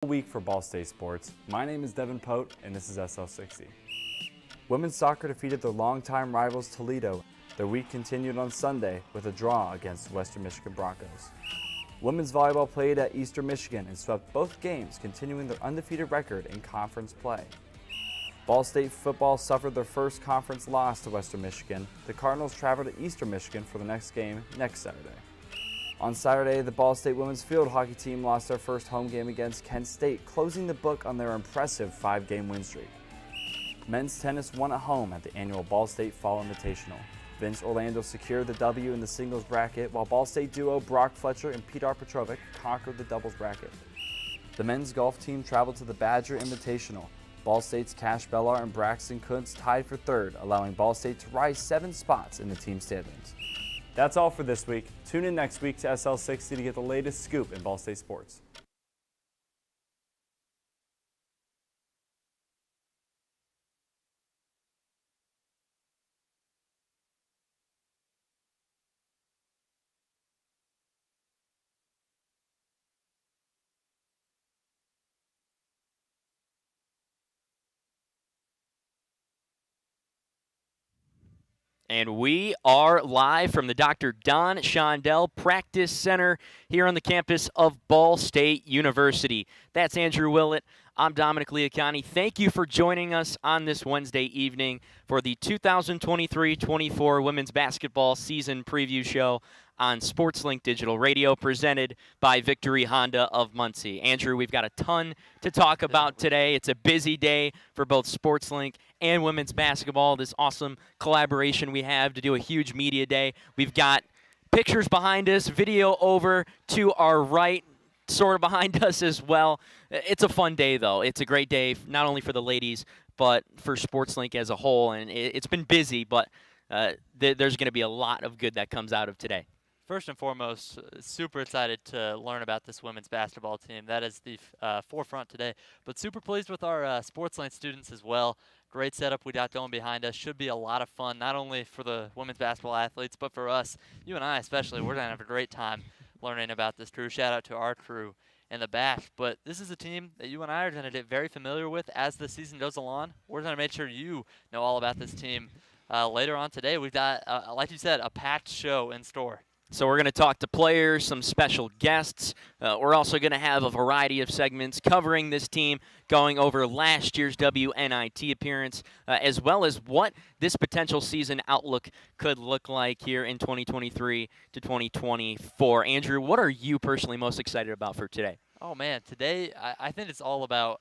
Week for Ball State Sports. My name is Devin Pote, and this is SL60. Women's soccer defeated their longtime rivals Toledo. Their week continued on Sunday with a draw against Western Michigan Broncos. Women's volleyball played at Eastern Michigan and swept both games, continuing their undefeated record in conference play. Ball State football suffered their first conference loss to Western Michigan. The Cardinals traveled to Eastern Michigan for the next game next Saturday. On Saturday, the Ball State women's field hockey team lost their first home game against Kent State, closing the book on their impressive 5-game win streak. Men's tennis won at home at the annual Ball State Fall Invitational. Vince Orlando secured the W in the singles bracket, while Ball State duo Brock Fletcher and Peter Petrovic conquered the doubles bracket. The men's golf team traveled to the Badger Invitational. Ball State's Cash Bellar and Braxton Kuntz tied for third, allowing Ball State to rise 7 spots in the team standings. That's all for this week. Tune in next week to SL60 to get the latest scoop in Ball State sports. And we are live from the Dr. Don Shondell Practice Center here on the campus of Ball State University. That's Andrew Willett. I'm Dominick Liacone. Thank you for joining us on this Wednesday evening for the 2023-24 Women's Basketball Season Preview Show on SportsLink Digital Radio, presented by Victory Honda of Muncie. Andrew, we've got a ton to talk about today. It's a busy day for both SportsLink and women's basketball, this awesome collaboration we have to do a huge media day. We've got pictures behind us, video over to our right, sort of behind us as well. It's a fun day, though. It's a great day, not only for the ladies, but for SportsLink as a whole. And it's been busy, but there's going to be a lot of good that comes out of today. First and foremost, super excited to learn about this women's basketball team. That is the forefront today. But super pleased with our SportsLink students as well. Great setup we got going behind us. Should be a lot of fun, not only for the women's basketball athletes, but for us, you and I especially. We're going to have a great time learning about this crew. Shout out to our crew in the back. But this is a team that you and I are going to get very familiar with as the season goes along. We're going to make sure you know all about this team later on today. We've got, like you said, a packed show in store. So we're going to talk to players, some special guests. We're also going to have a variety of segments covering this team, going over last year's WNIT appearance, as well as what this potential season outlook could look like here in 2023 to 2024. Andrew, what are you personally most excited about for today? Oh, man, today I think it's all about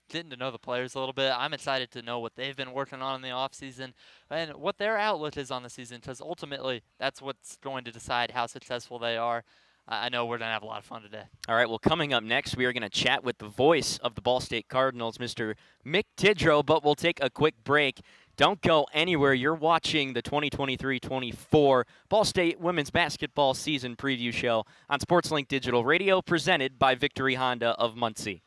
getting to know the players a little bit. I'm excited to know what they've been working on in the offseason and what their outlook is on the season, because ultimately that's what's going to decide how successful they are. I know we're going to have a lot of fun today. All right, well, coming up next, we are going to chat with the voice of the Ball State Cardinals, Mr. Mick Tidrow, but we'll take a quick break. Don't go anywhere. You're watching the 2023-24 Ball State Women's Basketball Season Preview Show on SportsLink Digital Radio, presented by Victory Honda of Muncie.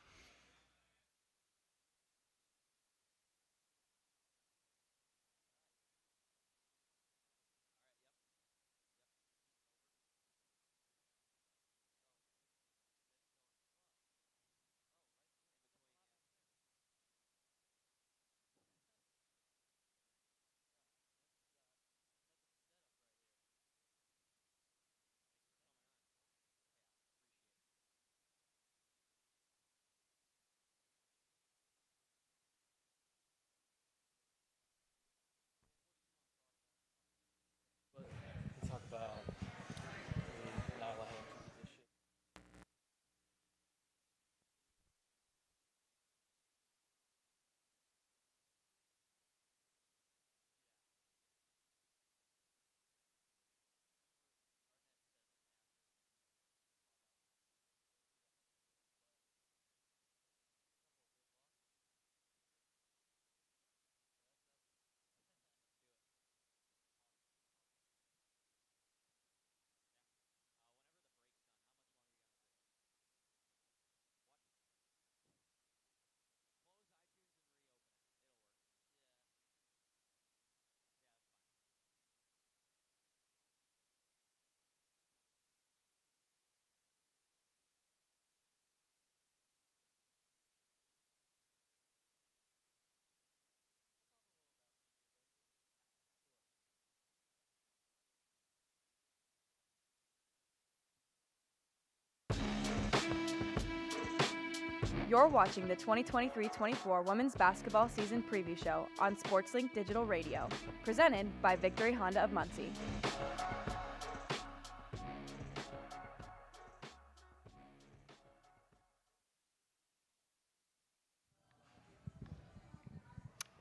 You're watching the 2023-24 Women's Basketball Season Preview Show on SportsLink Digital Radio, presented by Victory Honda of Muncie.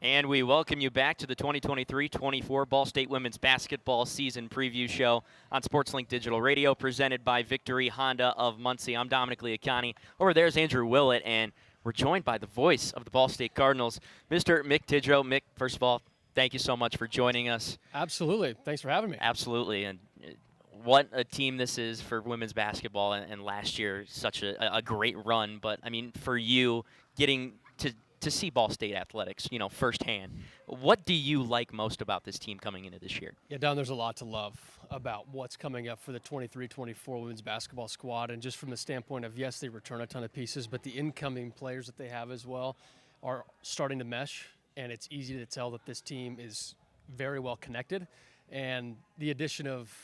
And we welcome you back to the 2023-24 Ball State Women's Basketball Season Preview Show on SportsLink Digital Radio, presented by Victory Honda of Muncie. I'm Dominick Liacone. Over there's Andrew Willett, and we're joined by the voice of the Ball State Cardinals, Mr. Mick Tidrow. Mick, first of all, thank you so much for joining us. Absolutely. Thanks for having me. Absolutely. And what a team this is for women's basketball. And last year, such a great run. But, I mean, for you, getting to see Ball State athletics, firsthand. What do you like most about this team coming into this year? Yeah, Don, there's a lot to love about what's coming up for the 23-24 women's basketball squad. And just from the standpoint of, yes, they return a ton of pieces, but the incoming players that they have as well are starting to mesh. And it's easy to tell that this team is very well connected. And the addition of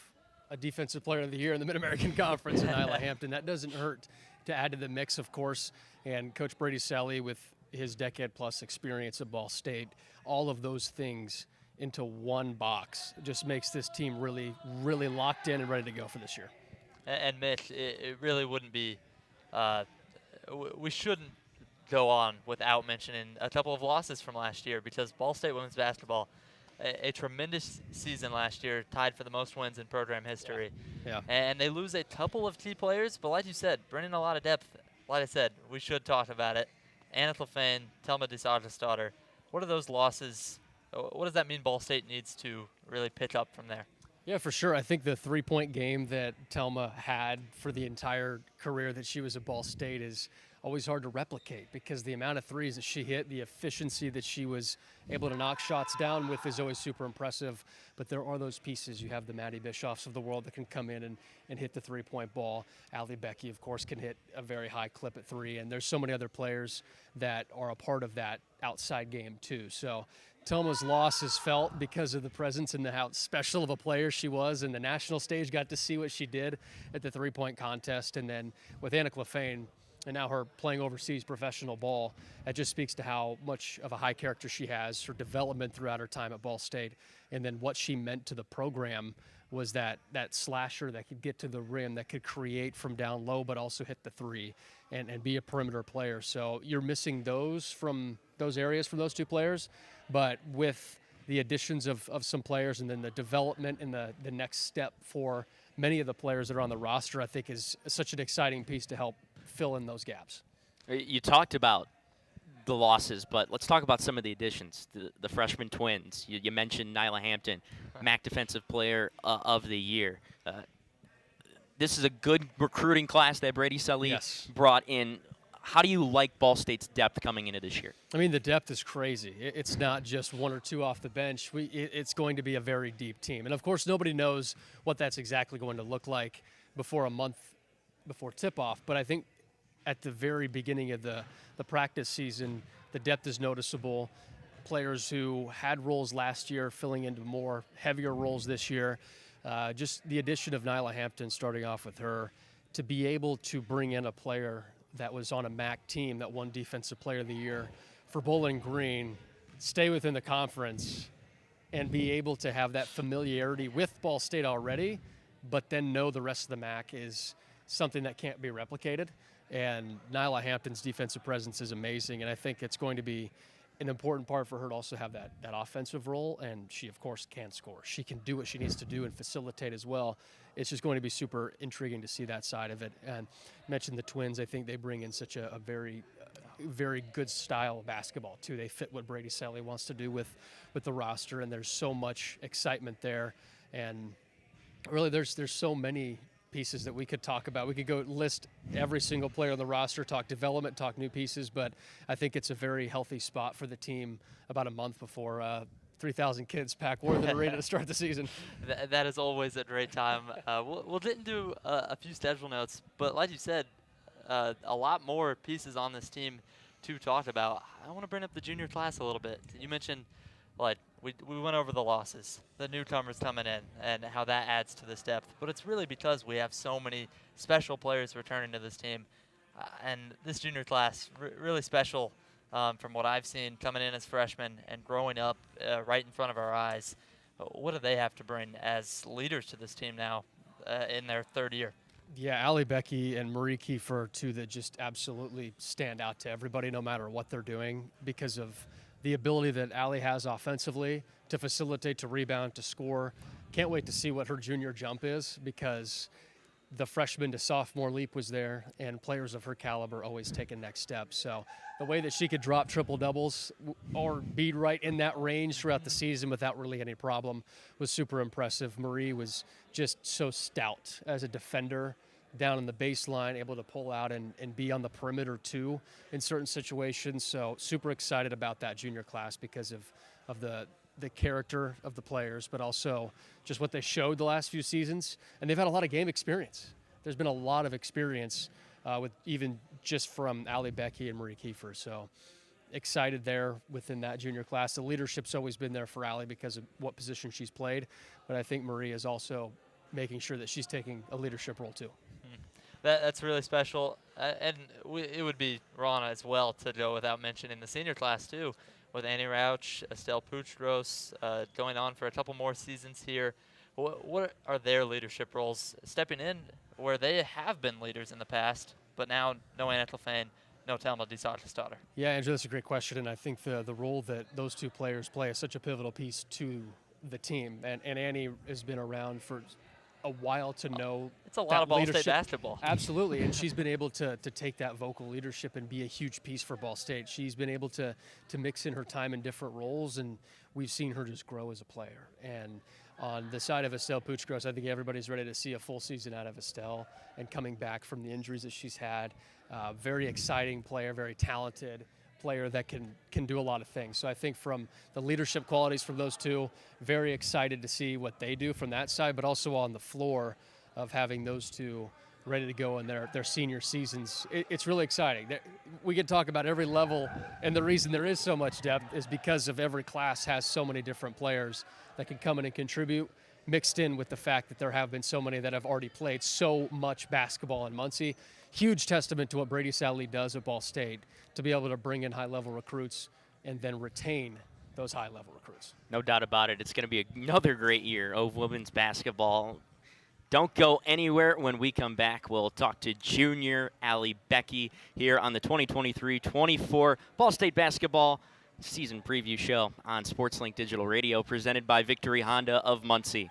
a Defensive Player of the Year in the Mid-American Conference, Nyla Hampton, that doesn't hurt to add to the mix, of course. And Coach Brady Selle, with his decade-plus experience at Ball State, all of those things into one box just makes this team really, really locked in and ready to go for this year. And Mitch, it really wouldn't be we shouldn't go on without mentioning a couple of losses from last year, because Ball State women's basketball, a tremendous season last year, tied for the most wins in program history. Yeah. And they lose a couple of key players, but like you said, bringing a lot of depth. Like I said, we should talk about it. Anna Clefane, Telma DeSage's. What are those losses? What does that mean Ball State needs to really pick up from there? Yeah, for sure. I think the three-point game that Telma had for the entire career that she was at Ball State is always hard to replicate, because the amount of threes that she hit, the efficiency that she was able to knock shots down with is always super impressive. But there are those pieces. You have the Maddie Bischoffs of the world that can come in and hit the three-point ball. Allie Becky, of course, can hit a very high clip at three. And there's so many other players that are a part of that outside game too. So Telma's loss is felt because of the presence and how special of a player she was, and the national stage got to see what she did at the three-point contest. And then with Anna Clefane, and now her playing overseas professional ball, that just speaks to how much of a high character she has, her development throughout her time at Ball State, and then what she meant to the program was that slasher that could get to the rim, that could create from down low but also hit the three and be a perimeter player. So you're missing those from those areas from those two players, but with the additions of some players and then the development and the next step for many of the players that are on the roster, I think is such an exciting piece to help fill in those gaps. You talked about the losses, but let's talk about some of the additions. The freshman twins. You mentioned Nyla Hampton, MAC Defensive Player of the Year. This is a good recruiting class that Brady Selle brought in. How do you like Ball State's depth coming into this year? I mean, the depth is crazy. It's not just one or two off the bench. It's going to be a very deep team. And, of course, nobody knows what that's exactly going to look like before a month before tip-off. But I think at the very beginning of the practice season, the depth is noticeable. Players who had roles last year filling into more heavier roles this year. Just the addition of Nyla Hampton, starting off with her, to be able to bring in a player that was on a MAC team that won Defensive Player of the Year for Bowling Green, stay within the conference, and be able to have that familiarity with Ball State already, but then know the rest of the MAC is something that can't be replicated. And Nyla Hampton's defensive presence is amazing, and I think it's going to be an important part for her to also have that offensive role, and she, of course, can score. She can do what she needs to do and facilitate as well. It's just going to be super intriguing to see that side of it. And mentioned the twins. I think they bring in such a very, very good style of basketball, too. They fit what Brady Selle wants to do with the roster, and there's so much excitement there. And really, there's so many pieces that we could talk about. We could go list every single player on the roster, talk development, talk new pieces, but I think it's a very healthy spot for the team about a month before 3,000 kids pack more than ready to start the season. That is always a great time. We'll get into a few schedule notes, but like you said, a lot more pieces on this team to talk about. I want to bring up the junior class a little bit. You mentioned, we went over the losses, the newcomers coming in, and how that adds to this depth. But it's really because we have so many special players returning to this team. And this junior class, really special from what I've seen coming in as freshmen and growing up right in front of our eyes. What do they have to bring as leaders to this team now in their third year? Yeah, Allie Becky and Marie Kiefer are two that just absolutely stand out to everybody no matter what they're doing because of the ability that Allie has offensively to facilitate, to rebound, to score. Can't wait to see what her junior jump is because the freshman to sophomore leap was there, and players of her caliber always take a next step. So the way that she could drop triple doubles or be right in that range throughout the season without really any problem was super impressive. Marie was just so stout as a defender down in the baseline, able to pull out and be on the perimeter too in certain situations. So super excited about that junior class because of the character of the players, but also just what they showed the last few seasons. And they've had a lot of game experience. There's been a lot of experience with even just from Allie Becky and Marie Kiefer. So excited there within that junior class. The leadership's always been there for Allie because of what position she's played, but I think Marie is also making sure that she's taking a leadership role too. That's really special, and it would be wrong as well to go without mentioning the senior class too, with Annie Rauch, Estelle Puchtros, going on for a couple more seasons here. What are their leadership roles stepping in where they have been leaders in the past, but now no Anna Clefane, no Thelma DeSaut's-Daughter? Yeah, Angela, that's a great question, and I think the role that those two players play is such a pivotal piece to the team, and Annie has been around for a while to know. It's a lot of Ball leadership. State basketball. Absolutely, and she's been able to take that vocal leadership and be a huge piece for Ball State. She's been able to mix in her time in different roles, and we've seen her just grow as a player. And on the side of Estelle Puchtros, I think everybody's ready to see a full season out of Estelle and coming back from the injuries that she's had. Very exciting player, very talented player that can do a lot of things. So I think from the leadership qualities from those two, very excited to see what they do from that side, but also on the floor of having those two ready to go in their senior seasons. It's really exciting. We could talk about every level, and the reason there is so much depth is because of every class has so many different players that can come in and contribute, mixed in with the fact that there have been so many that have already played so much basketball in Muncie. Huge testament to what Brady Sally does at Ball State to be able to bring in high-level recruits and then retain those high-level recruits. No doubt about it. It's going to be another great year of women's basketball. Don't go anywhere. When we come back, we'll talk to junior Allie Becky here on the 2023-24 Ball State basketball season preview show on SportsLink Digital Radio, presented by Victory Honda of Muncie.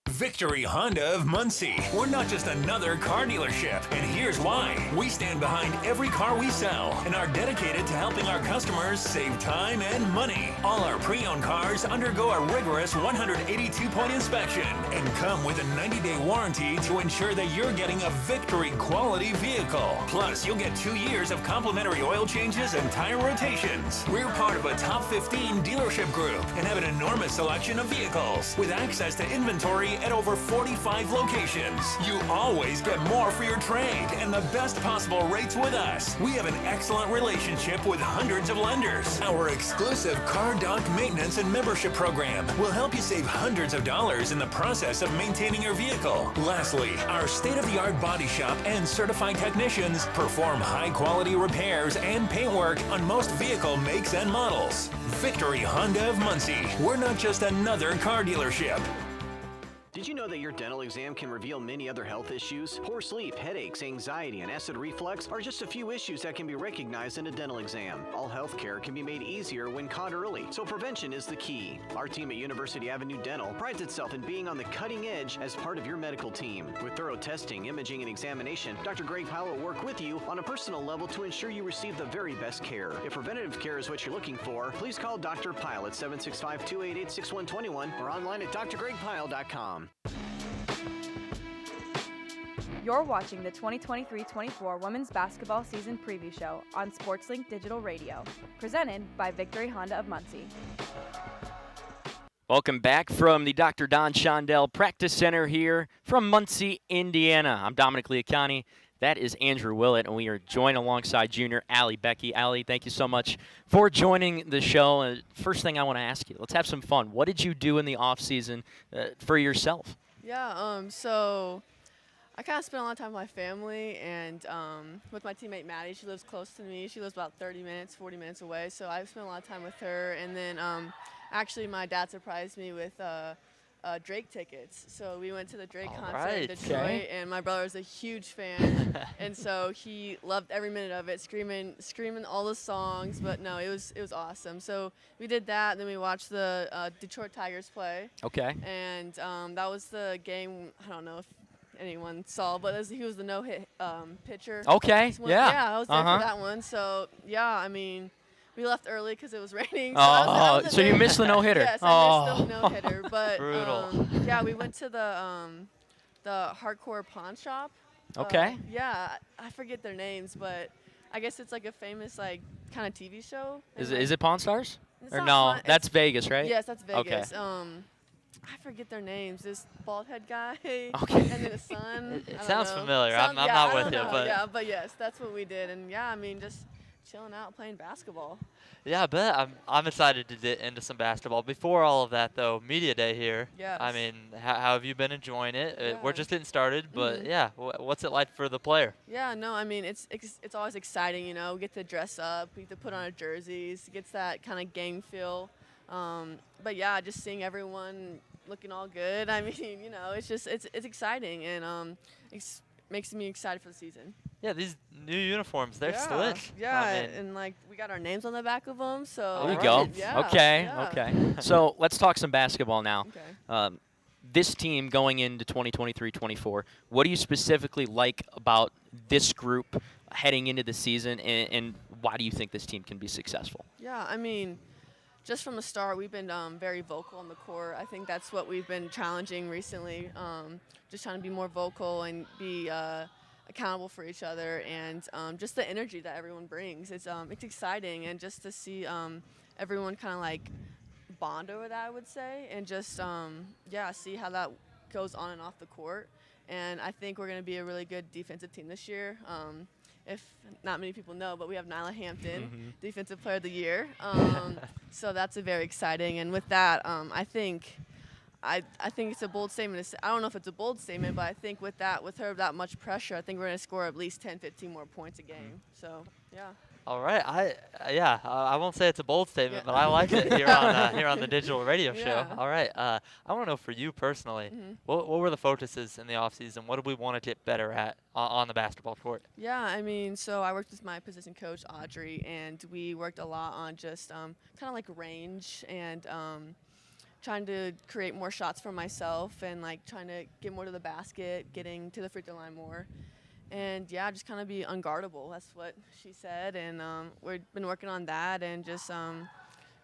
Victory Honda of Muncie. We're not just another car dealership, and here's why. We stand behind every car we sell and are dedicated to helping our customers save time and money. All our pre-owned cars undergo a rigorous 182-point inspection and come with a 90-day warranty to ensure that you're getting a Victory quality vehicle. Plus, you'll get 2 years of complimentary oil changes and tire rotations. We're part of a top 15 dealership group and have an enormous selection of vehicles with access to inventory at over 45 locations. You always get more for your trade and the best possible rates with us. We have an excellent relationship with hundreds of lenders. Our exclusive car dock maintenance and membership program will help you save hundreds of dollars in the process of maintaining your vehicle. Lastly, our state-of-the-art body shop and certified technicians perform high-quality repairs and paint work on most vehicle makes and models. Victory Honda of Muncie. We're not just another car dealership. Did you know that your dental exam can reveal many other health issues? Poor sleep, headaches, anxiety, and acid reflux are just a few issues that can be recognized in a dental exam. All health care can be made easier when caught early, so prevention is the key. Our team at University Avenue Dental prides itself in being on the cutting edge as part of your medical team. With thorough testing, imaging, and examination, Dr. Greg Powell will work with you on a personal level to ensure you receive the very best care. If preventative care is what you're looking for, please call Dr. Pyle at 765-288-6121 or online at drgregpyle.com. You're watching the 2023-24 Women's Basketball Season Preview Show on SportsLink Digital Radio, presented by Victory Honda of Muncie. Welcome back from the Dr. Don Shondell Practice Center here from Muncie, Indiana. I'm Dominick Liacone. That is Andrew Willett, and we are joined alongside junior Allie Becky. Allie, thank you so much for joining the show. First thing I want to ask you, let's have some fun. What did you do in the off season for yourself? Yeah, so I kind of spent a lot of time with my family and with my teammate Maddie. She lives close to me. She lives about 30 minutes, 40 minutes away. So I spent a lot of time with her. And then actually my dad surprised me with Drake tickets. So we went to the Drake concert in Detroit, and my brother was a huge fan. And so he loved every minute of it, screaming all the songs. But no, it was awesome. So we did that, and then we watched the Detroit Tigers play. Okay. And that was the game. I don't know if anyone saw, but he was the no-hit pitcher. Okay, yeah. Yeah, I was there for that one. So, yeah, I mean, we left early because it was raining. So, so you missed the no-hitter. Yes, I missed the no-hitter. But, Brutal. yeah, we went to the hardcore pawn shop. Okay. Yeah, I forget their names, but I guess it's like a famous, like, kind of TV show. Is it Pawn Stars? It's Or not no, Pawn- that's it's- Vegas, right? Yes, that's Vegas. Okay. I forget their names. This bald head guy, Okay. and then his son. It I don't sounds know. familiar. I'm Yeah, not I with don't you, know. but yeah, but yes, that's what we did, and yeah, I mean, just chilling out, playing basketball. yeah, I bet. I'm excited to get into some basketball. Before all of that, though, media day here. Yes. I mean, how have you been enjoying it? We're Yeah. just getting started, but Mhm. yeah, what's it like for the player? Yeah, no, I mean, it's always exciting, you know. We get to dress up, we get to put on our jerseys, it gets that kind of gang feel. But yeah, just seeing everyone looking all good. I mean, you know, it's exciting, and it makes me excited for the season. Yeah, these new uniforms, they're yeah. slick. Yeah, I mean, and like we got our names on the back of them, so. There you Alright. go. Yeah, Okay, yeah. okay. So let's talk some basketball now. Okay. This team going into 2023-24, what do you specifically like about this group heading into the season, and why do you think this team can be successful? Yeah, I mean, just from the start, we've been very vocal on the court. I think that's what we've been challenging recently, just trying to be more vocal and be accountable for each other, and just the energy that everyone brings. It's exciting, and just to see everyone kind of like bond over that, I would say, and just see how that goes on and off the court. And I think we're going to be a really good defensive team this year. If not many people know, but we have Nyla Hampton, Defensive Player of the Year. So that's very exciting. And with that, I think it's a bold statement. I don't know if it's a bold statement, but I think with her that much pressure, I think we're going to score at least 10, 15 more points a game. So, yeah. all right. I won't say it's a bold statement, Yeah. but I like it here on the digital radio show. Yeah. All right. I want to know for you personally, what were the focuses in the off season? What did we want to get better at on the basketball court? Yeah, I mean, so I worked with my position coach, Audrey, and we worked a lot on just kind of like range and trying to create more shots for myself and like trying to get more to the basket, getting to the free throw line more. And yeah, just kind of be unguardable. That's what she said. And we've been working on that and just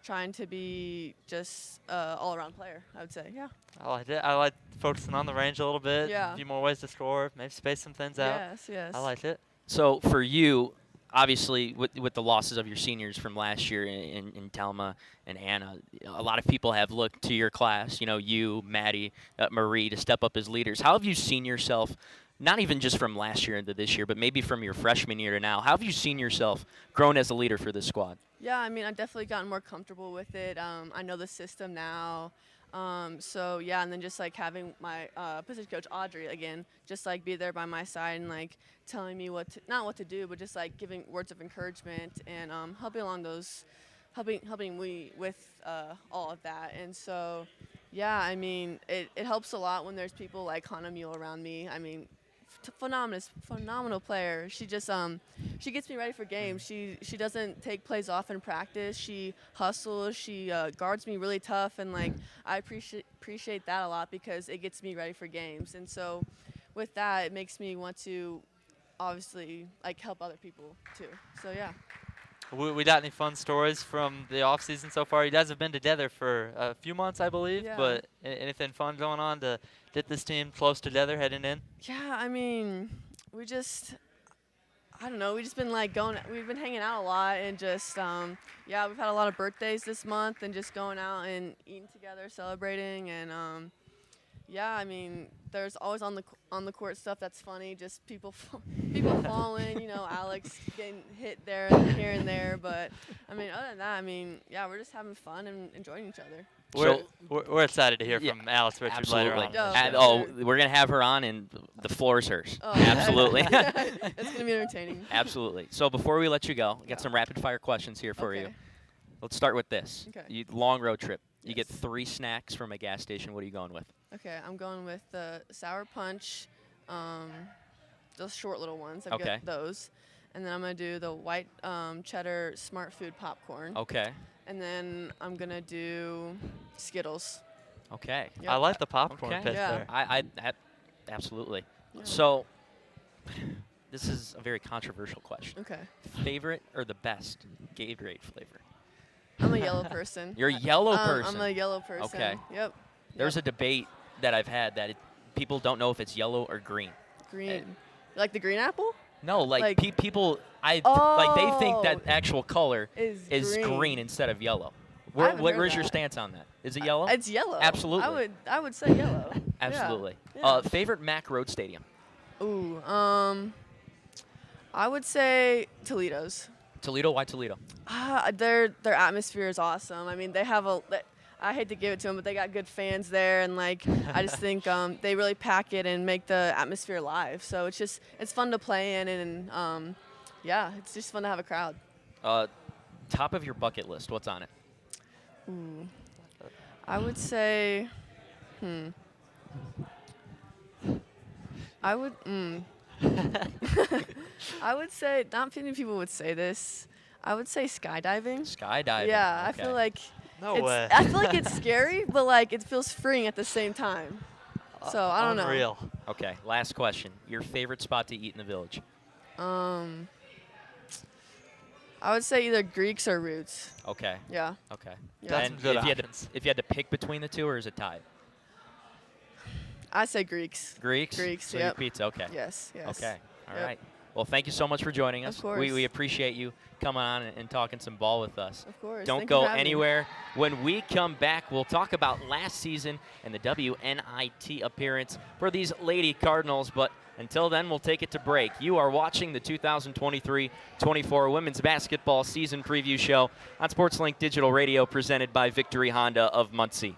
trying to be just all-around player, I would say. Yeah. I liked it. I like focusing on the range a little bit. Yeah. A few more ways to score. Maybe space some things out. Yes. I liked it. So for you, obviously, with the losses of your seniors from last year in Telma and Anna, a lot of people have looked to your class, you, Maddie, Marie, to step up as leaders. How have you seen yourself, not even just from last year into this year, but maybe from your freshman year to now? How have you seen yourself grown as a leader for this squad? Yeah, I mean, I've definitely gotten more comfortable with it. I know the system now. So, yeah, and then just, like, having my position coach, Audrey, again, just, like, be there by my side and, like, telling me not what to do, but just, like, giving words of encouragement and helping me with all of that. And so, yeah, I mean, it helps a lot when there's people like Hannah Mule around me. I mean, phenomenal player. She just she gets me ready for games. She doesn't take plays off in practice. She hustles. She guards me really tough, and like I appreciate that a lot because it gets me ready for games. And so with that, it makes me want to obviously like help other people too. So yeah. We got any fun stories from the off season so far? You guys have been together for a few months, I believe. Yeah. But anything fun going on to get this team close together heading in? Yeah, I mean, I don't know. We've been we've been hanging out a lot and just, yeah, we've had a lot of birthdays this month and just going out and eating together, celebrating, and yeah, I mean, there's always on the court stuff that's funny. Just people falling, Alex. like getting hit there and here and there. But I mean, other than that, I mean, yeah, we're just having fun and enjoying each other. We're excited to hear Yeah, from Alice Richard absolutely. later on. Oh, And, sure. we're going to have her on, and the floor is hers. Oh, Absolutely. It's gonna be entertaining. Absolutely. So before we let you go, I got some rapid-fire questions here for you. Okay. Let's start with this. Okay. Long road trip. You get Yes. 3 snacks from a gas station. What are you going with? Okay, I'm going with the sour punch, those short little ones. I've Okay. got those. And then I'm going to do the white cheddar smart food popcorn. Okay. And then I'm going to do Skittles. Okay. Yep. I like the popcorn Okay. pick Yeah. there. Absolutely. Yeah. So this is a very controversial question. Okay. Favorite or the best Gatorade flavor? I'm a yellow person. You're a yellow person. I'm a yellow person. Okay. Yep. There's a debate that I've had that people don't know if it's yellow or green. Green. Like the green apple? No, like, Like- people, like they think that Oh. actual color Is green instead of yellow. haven't heard Where's your that. stance on that? Is it yellow? It's yellow. Absolutely. I would say yellow. Absolutely. Yeah. Favorite Mac Road Stadium? Ooh. I would say Toledo's. Toledo. Why Toledo? Their atmosphere is awesome. I mean, they have I hate to give it to them, but they got good fans there, and like I just think they really pack it and make the atmosphere live. So it's fun to play in, and yeah, it's just fun to have a crowd. Top of your bucket list. What's on it? Ooh. I would say, I would say, not many people would say this. I would say skydiving. Skydiving. Yeah, Okay. I feel like No way. I feel like it's scary, but like it feels freeing at the same time. So I don't know. Unreal. Okay. Last question. Your favorite spot to eat in the village? I would say either Greeks or Roots. Okay. Yeah. Okay. Yeah. That's And some good if options. you had to pick between the two, or is it tied? I say Greeks. Greeks. Greeks, So your yep. pizza. Okay. Yes. Yes. Okay. All right. Yep. Well, thank you so much for joining us. Of course. We appreciate you coming on and talking some ball with us. Of course. Don't Thank you go for having me. anywhere. When we come back, we'll talk about last season and the WNIT appearance for these Lady Cardinals. But until then, we'll take it to break. You are watching the 2023-24 Women's Basketball Season Preview Show on SportsLink Digital Radio, presented by Victory Honda of Muncie.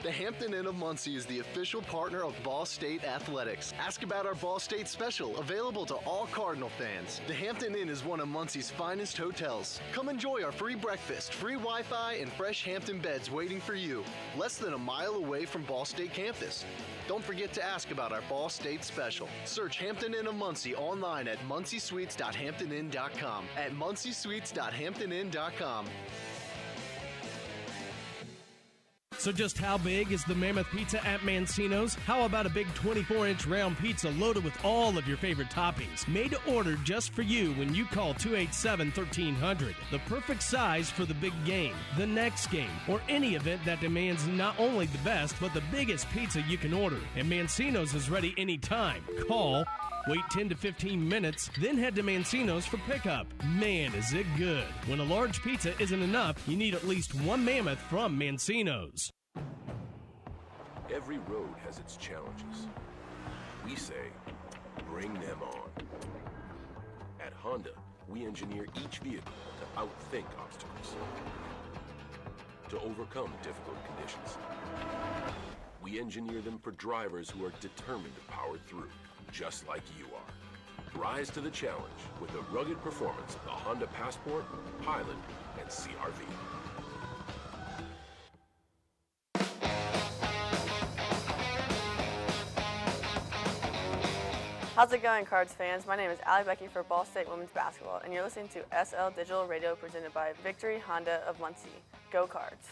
The Hampton Inn of Muncie is the official partner of Ball State Athletics. Ask about our Ball State special, available to all Cardinal fans. The Hampton Inn is one of Muncie's finest hotels. Come enjoy our free breakfast, free Wi-Fi, and fresh Hampton beds waiting for you. Less than a mile away from Ball State campus. Don't forget to ask about our Ball State special. Search Hampton Inn of Muncie online at munciesweets.hamptoninn.com. At munciesweets.hamptoninn.com. So just how big is the Mammoth Pizza at Mancino's? How about a big 24-inch round pizza loaded with all of your favorite toppings? Made to order just for you when you call 287-1300. The perfect size for the big game, the next game, or any event that demands not only the best, but the biggest pizza you can order. And Mancino's is ready anytime. Call, wait 10 to 15 minutes, then head to Mancino's for pickup. Man, is it good. When a large pizza isn't enough, you need at least one Mammoth from Mancino's. Every road has its challenges. We say, bring them on. At Honda, we engineer each vehicle to outthink obstacles, to overcome difficult conditions. We engineer them for drivers who are determined to power through, just like you are. Rise to the challenge with the rugged performance of the Honda Passport, Pilot, and CR-V. How's it going, Cards fans? My name is Allie Becky for Ball State Women's Basketball, and you're listening to SL Digital Radio presented by Victory Honda of Muncie. Go Cards!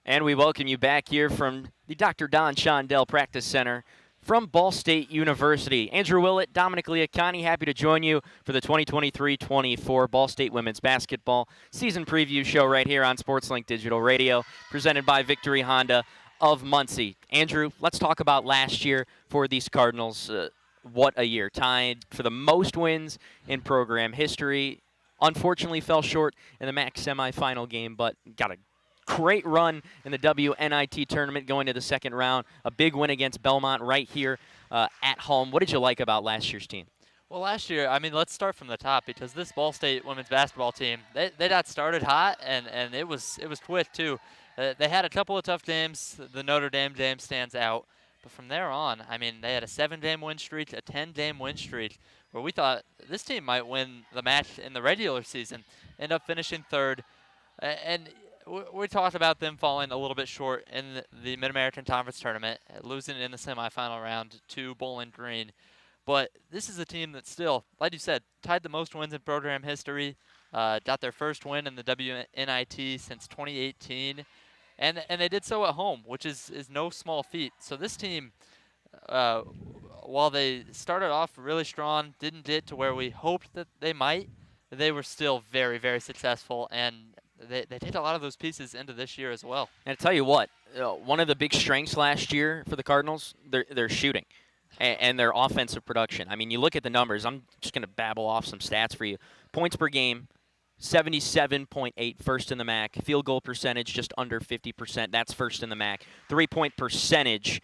And we welcome you back here from the Dr. Don Shondell Practice Center from Ball State University. Andrew Willett, Dominick Liacone, happy to join you for the 2023-24 Ball State Women's Basketball Season Preview Show right here on SportsLink Digital Radio, presented by Victory Honda of Muncie. Andrew, let's talk about last year for these Cardinals. What a year. Tied for the most wins in program history. Unfortunately fell short in the MAC semifinal game, but got a great run in the WNIT tournament going to the second round. A big win against Belmont right here at home. What did you like about last year's team? Well, last year, I mean, let's start from the top because this Ball State women's basketball team, they got started hot, and it was quick, too. They had a couple of tough games. The Notre Dame game stands out. But from there on, I mean, they had a 7-game win streak, a 10-game win streak, where we thought this team might win the match in the regular season. End up finishing third. And we talked about them falling a little bit short in the Mid-American Conference Tournament, losing in the semifinal round to Bowling Green. But this is a team that still, like you said, tied the most wins in program history, got their first win in the WNIT since 2018. And they did so at home, which is no small feat. So this team, while they started off really strong, didn't get to where we hoped that they might, they were still very, very successful. And they did a lot of those pieces into this year as well. And I tell you what, one of the big strengths last year for the Cardinals, their shooting and their offensive production. I mean, you look at the numbers. I'm just going to babble off some stats for you. Points per game, 77.8, first in the MAC. Field goal percentage, just under 50%. That's first in the MAC. Three-point percentage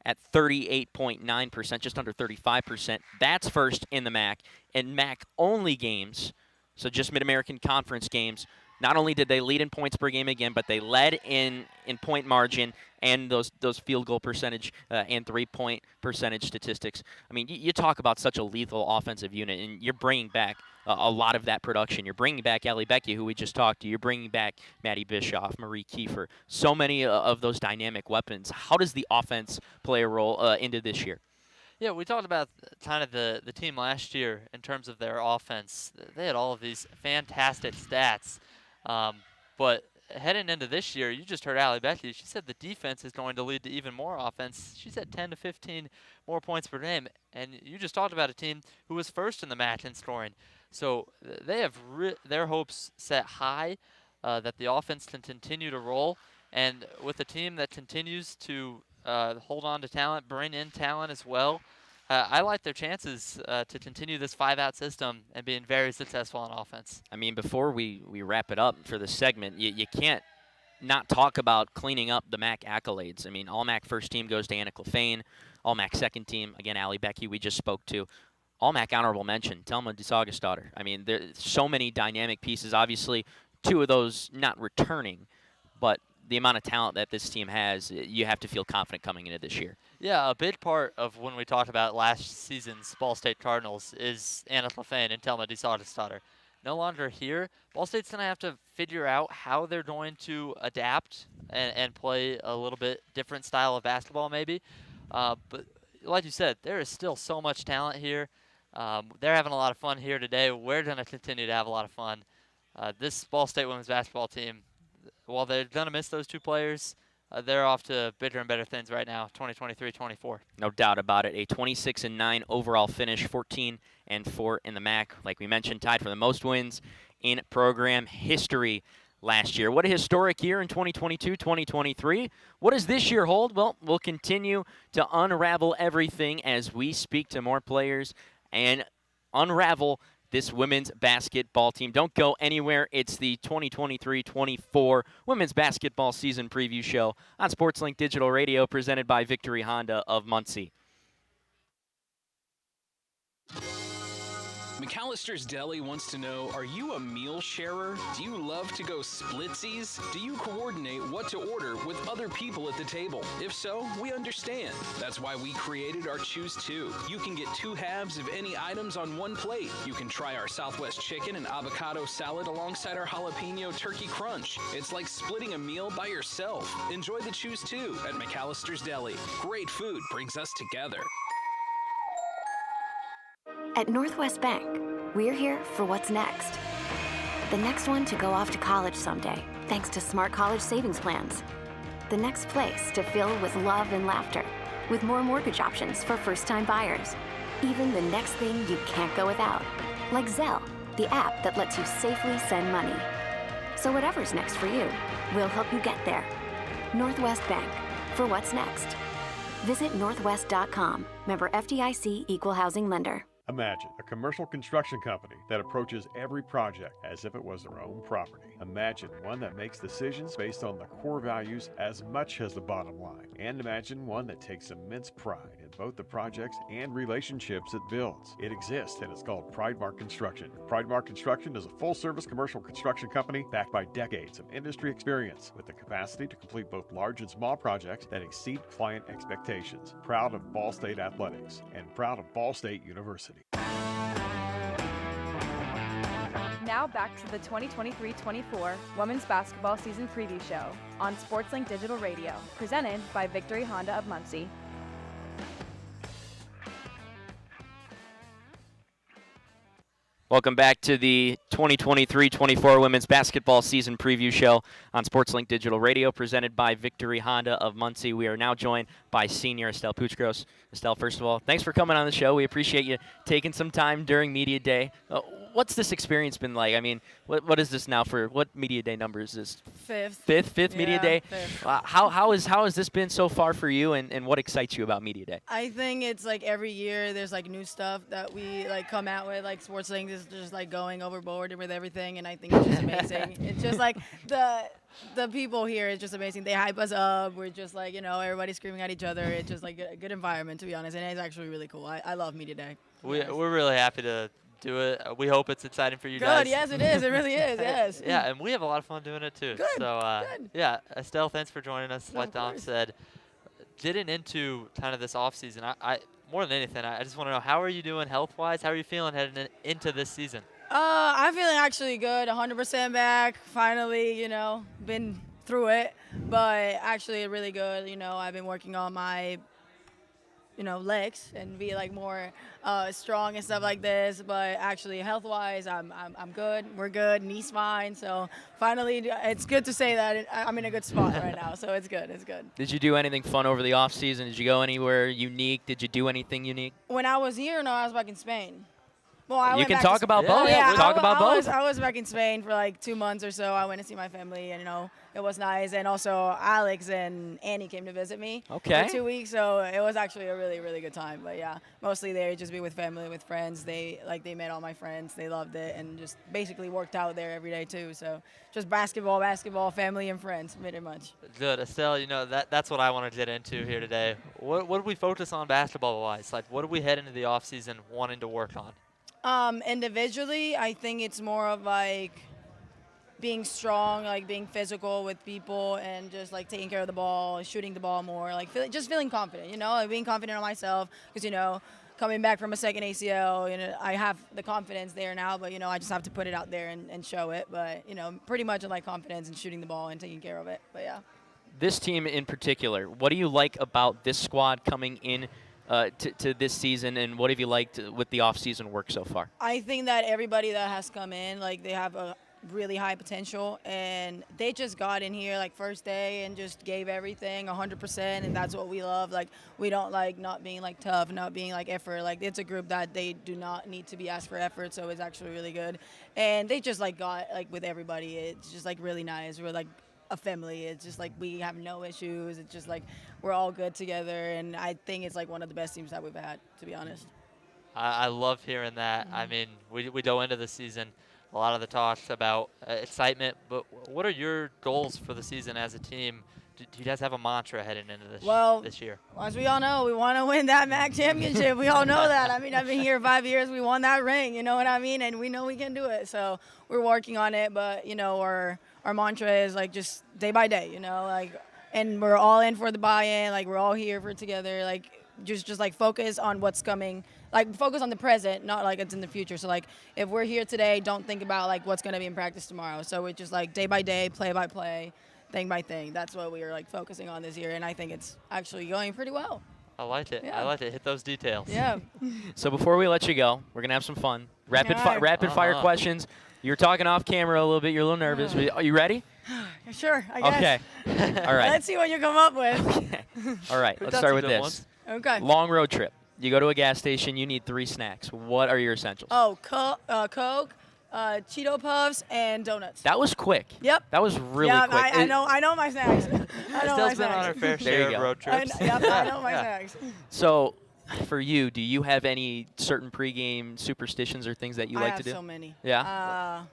at 38.9%, just under 35%. That's first in the MAC. And MAC-only games, so just Mid-American Conference games, not only did they lead in points per game again, but they led in point margin and those field goal percentage and three-point percentage statistics. I mean, you talk about such a lethal offensive unit, and you're bringing back a lot of that production. You're bringing back Allie Becky, who we just talked to. You're bringing back Maddie Bischoff, Marie Kiefer. So many of those dynamic weapons. How does the offense play a role into this year? Yeah, we talked about kind of the team last year in terms of their offense. They had all of these fantastic stats. But heading into this year, you just heard Allie Becky. She said the defense is going to lead to even more offense. She said 10 to 15 more points per game. And you just talked about a team who was first in the match in scoring. So they have their hopes set high that the offense can continue to roll. And with a team that continues to hold on to talent, bring in talent as well, I like their chances to continue this 5-out system and being very successful on offense. I mean, before we wrap it up for this segment, you can't not talk about cleaning up the MAC accolades. I mean, All-MAC first team goes to Anna Clefane. All-MAC second team, again, Allie Becky, we just spoke to. All-MAC honorable mention, Thelma DeSaugusdaughter. I mean, there's so many dynamic pieces. Obviously, two of those not returning, but the amount of talent that this team has, you have to feel confident coming into this year. Yeah, a big part of when we talked about last season's Ball State Cardinals is Anna Clefane and Thelma DeSaugusdaughter. No longer here. Ball State's going to have to figure out how they're going to adapt and play a little bit different style of basketball maybe. But like you said, there is still so much talent here. They're having a lot of fun here today. We're going to continue to have a lot of fun. This Ball State women's basketball team, while they're going to miss those two players, they're off to bigger and better things right now, 2023-24. No doubt about it. A 26-9 overall finish, 14-4 in the MAC. Like we mentioned, tied for the most wins in program history last year. What a historic year in 2022-2023. What does this year hold? Well, we'll continue to unravel everything as we speak to more players and unravel this women's basketball team. Don't go anywhere. It's the 2023-24 women's basketball season preview show on SportsLink Digital Radio, presented by Victory Honda of Muncie. McAllister's Deli wants to know, are you a meal sharer? Do you love to go splitsies? Do you coordinate what to order with other people at the table? If so, we understand. That's why we created our Choose 2. You can get 2 halves of any items on one plate. You can try our Southwest chicken and avocado salad alongside our jalapeno turkey crunch. It's like splitting a meal by yourself. Enjoy the Choose 2 at McAllister's Deli. Great food brings us together. At Northwest Bank, we're here for what's next. The next one to go off to college someday, thanks to smart college savings plans. The next place to fill with love and laughter, with more mortgage options for first-time buyers. Even the next thing you can't go without, like Zelle, the app that lets you safely send money. So whatever's next for you, we'll help you get there. Northwest Bank, for what's next. Visit northwest.com. Member FDIC, Equal Housing Lender. Imagine a commercial construction company that approaches every project as if it was their own property. Imagine one that makes decisions based on the core values as much as the bottom line. And imagine one that takes immense pride in both the projects and relationships it builds. It exists, and it's called Pridemark Construction. Pridemark Construction is a full-service commercial construction company backed by decades of industry experience with the capacity to complete both large and small projects that exceed client expectations. Proud of Ball State Athletics and proud of Ball State University. Now back to the 2023-24 Women's Basketball Season Preview Show on SportsLink Digital Radio, presented by Victory Honda of Muncie. Welcome back to the 2023-24 Women's Basketball Season Preview Show on SportsLink Digital Radio, presented by Victory Honda of Muncie. We are now joined by senior Estelle Puchgros. Estelle, first of all, thanks for coming on the show. We appreciate you taking some time during Media Day. What's this experience been like? I mean, what is this now for? What Media Day number is this? Fifth Fifth Media Day? Fifth. How has this been so far for you, and what excites you about Media Day? I think it's like every year there's like new stuff that we like come out with, like SportsLink is just like going overboard with everything, and I think it's just amazing. It's just like the people here is just amazing. They hype us up. We're just like, everybody screaming at each other. It's just like a good environment, to be honest, and it's actually really cool. I love Media Day. We're really happy to do it. We hope it's exciting for you guys. Good, yes it is. It really is, yes. Yeah, and we have a lot of fun doing it too. Good, so, good. Yeah, Estelle, thanks for joining us. No, like Dom said, getting into kind of this off season, I more than anything, I just want to know, how are you doing health-wise? How are you feeling heading into this season? I'm feeling actually good, 100% back. Finally, been through it, but actually really good. I've been working on my, legs and be like more strong and stuff like this. But actually, health-wise, I'm good. We're good. Knee's fine. So finally, it's good to say that I'm in a good spot right now. So it's good. It's good. Did you do anything fun over the off season? Did you go anywhere unique? Did you do anything unique? When I was here, no, I was back in Spain. Well, you can talk about both. Yeah, talk about both. I was back in Spain for like 2 months or so. I went to see my family, and it was nice. And also, Alex and Annie came to visit me for 2 weeks, so it was actually a really, really good time. But yeah, mostly there, just be with family, with friends. They met all my friends. They loved it, and just basically worked out there every day too. So just basketball, family, and friends, pretty much. Good, Estelle. That's what I want to get into here today. What do we focus on basketball-wise? Like, what do we head into the off season wanting to work on? Individually, I think it's more of like being strong, like being physical with people, and just like taking care of the ball, shooting the ball more, like just feeling confident, like being confident on myself, because coming back from a second ACL, I have the confidence there now, but I just have to put it out there and show it. But pretty much like confidence and shooting the ball and taking care of it. But yeah. This team in particular, what do you like about this squad coming in to this season, and what have you liked with the off-season work so far? I think that everybody that has come in, like, they have a really high potential, and they just got in here like first day and just gave everything 100%, and that's what we love. Like, we don't like not being like tough, not being like effort. Like, it's a group that they do not need to be asked for effort, so it's actually really good. And they just like got like with everybody. It's just like really nice. We're like a family. It's just like we have no issues. It's just like we're all good together, and I think it's like one of the best teams that we've had, to be honest. I love hearing that. I mean, we go into the season, a lot of the talks about excitement, but what are your goals for the season as a team? Do you guys have a mantra heading into this year? As we all know, we want to win that MAC championship. We all know that. I mean, I've been here 5 years. We won that ring, you know what I mean? And we know we can do it. So we're working on it, but, our mantra is, like, just day by day, like, and we're all in for the buy-in. Like, we're all here for together. Like, just like, focus on what's coming. Like, focus on the present, not like it's in the future. So, like, if we're here today, don't think about, like, what's going to be in practice tomorrow. So it's just, like, day by day, play by play, thing by thing. That's what we are, like, focusing on this year, and I think it's actually going pretty well. I like it. Yeah. I like it. Hit those details. Yeah. So before we let you go, we're going to have some fun. Rapid fire questions. You're talking off camera a little bit. You're a little nervous. Are you ready? Sure, I guess. Okay. All right. Let's see what you come up with. Okay. All right. Let's start with this. Okay. Long road trip. You go to a gas station. You need 3 snacks. What are your essentials? Oh, Coke, Cheeto Puffs, and donuts. That was quick. Yep. That was really quick. I know my snacks. Estelle's been on her fair share of road trips. I know my snacks. So for you, do you have any certain pregame superstitions or things that you like to do? I have so many. Yeah?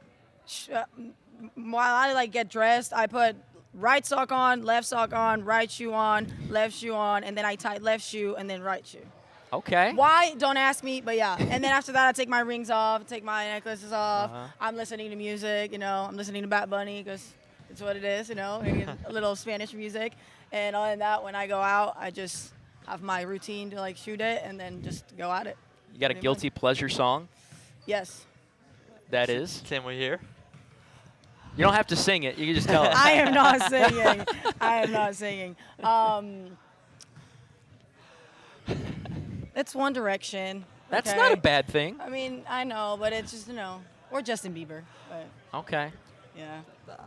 While I get dressed, I put right sock on, right shoe on, left shoe on, and then I tie left shoe and then right shoe. Okay. Why? Don't ask me, but yeah. And then after that, I take my rings off, take my necklaces off. I'm listening to music, I'm listening to Bad Bunny because it's what it is, a little Spanish music. And other than that, when I go out, I just have my routine to shoot it and then just go at it. You got a guilty pleasure song? Yes. That is? Can we hear? You don't have to sing it. You can just tell us. I am not singing. I am not singing. It's One Direction. That's okay? not a bad thing. I mean, I know, but it's just, or Justin Bieber. But okay. Yeah.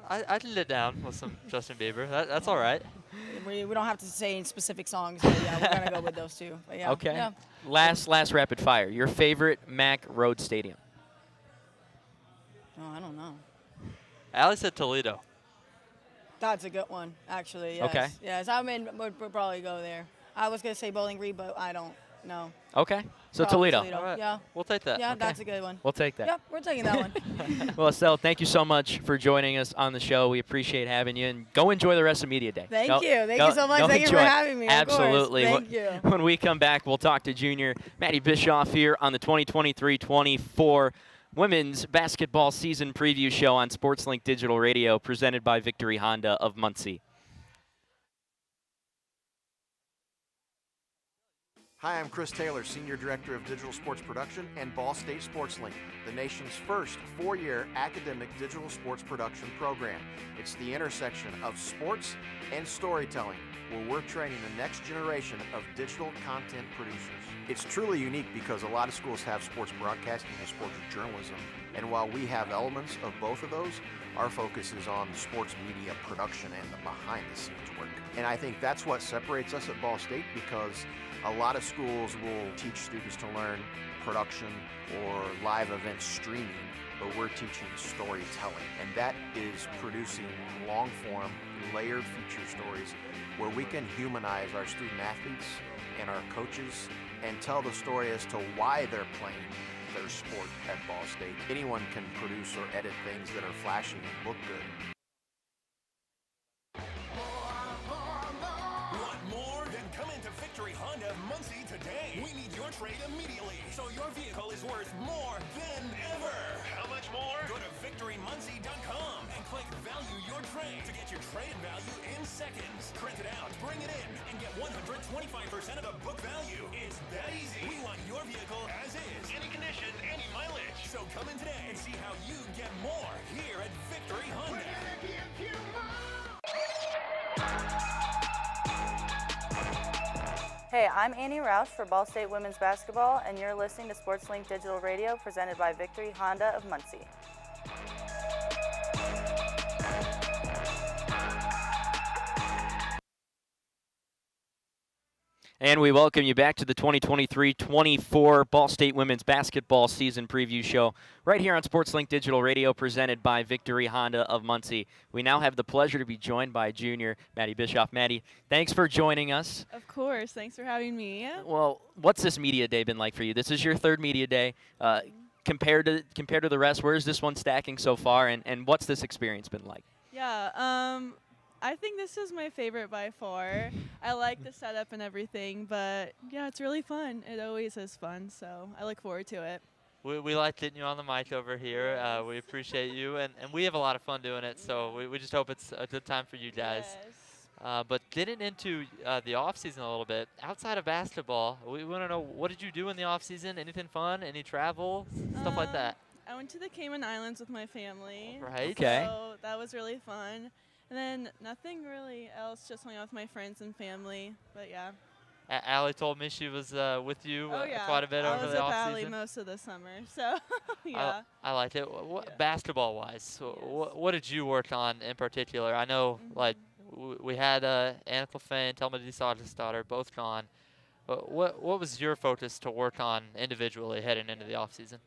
I can let down with some Justin Bieber. That's all right. We don't have to say specific songs, but yeah, we're going to go with those two. But yeah. Okay. Yeah. Last rapid fire. Your favorite MAC road stadium? Oh, I don't know. Allie said Toledo. That's a good one, actually. Yes. Okay. Yes, we'll probably go there. I was going to say Bowling Green, but I don't know. Okay. So Probably Toledo. All right. Yeah. We'll take that. Yeah, Okay. that's a good one. We'll take that. Yep, we're taking that one. Well, Estelle, thank you so much for joining us on the show. We appreciate having you, and go enjoy the rest of Media Day. Thank you. Thank you so much. Thank you for having me. Absolutely. Of course. Thank you. When we come back, we'll talk to junior Maddie Bischoff here on the 2023-24 Women's Basketball Season Preview Show on SportsLink Digital Radio, presented by Victory Honda of Muncie. Hi, I'm Chris Taylor, Senior Director of Digital Sports Production and Ball State SportsLink, the nation's first 4-year academic digital sports production program. It's the intersection of sports and storytelling, where we're training the next generation of digital content producers. It's truly unique because a lot of schools have sports broadcasting and sports journalism, and while we have elements of both of those, our focus is on sports media production and the behind-the-scenes work. And I think that's what separates us at Ball State, because a lot of schools will teach students to learn production or live event streaming, but we're teaching storytelling. And that is producing long-form, layered feature stories where we can humanize our student athletes and our coaches and tell the story as to why they're playing their sport at Ball State. Anyone can produce or edit things that are flashy and look good. Want more? Then come into Victory Honda of Muncie today. We need your trade immediately, so your vehicle is worth more than ever. How much more? Go to victorymuncie.com and click Value Your Trade to get your trade value in seconds. Print it out, bring it in, and get 125% of the book value. It's that easy. We want your vehicle as is, any condition, any mileage. So come in today and see how you get more here at Victory Honda. Hey, I'm Annie Roush for Ball State Women's Basketball, and you're listening to SportsLink Digital Radio, presented by Victory Honda of Muncie. And we welcome you back to the 2023-24 Ball State Women's Basketball Season Preview Show right here on SportsLink Digital Radio, presented by Victory Honda of Muncie. We now have the pleasure to be joined by junior Maddie Bischoff. Maddie, thanks for joining us. Of course. Thanks for having me. Well, what's this media day been like for you? This is your third media day. Compared to the rest, where's this one stacking so far, and what's this experience been like? Yeah, I think this is my favorite by far. I like the setup and everything, but yeah, it's really fun. It always is fun, so I look forward to it. We like getting you on the mic over here. We appreciate you, and we have a lot of fun doing it, so we just hope it's a good time for you guys. Yes. But getting into the off-season a little bit, outside of basketball, we want to know, what did you do in the off-season? Anything fun? Any travel? Stuff like that? I went to the Cayman Islands with my family. Right. Okay. So that was really fun. And then nothing really else, just hung out with my friends and family. But yeah. Allie told me she was with you yeah. quite a bit over the I was with off-season. Allie most of the summer, so yeah. I liked it. Basketball-wise, what did you work on in particular? I know, like, we had Anna Clefane, Thelma DeSantis' daughter, both gone. But what was your focus to work on individually heading into the off-season?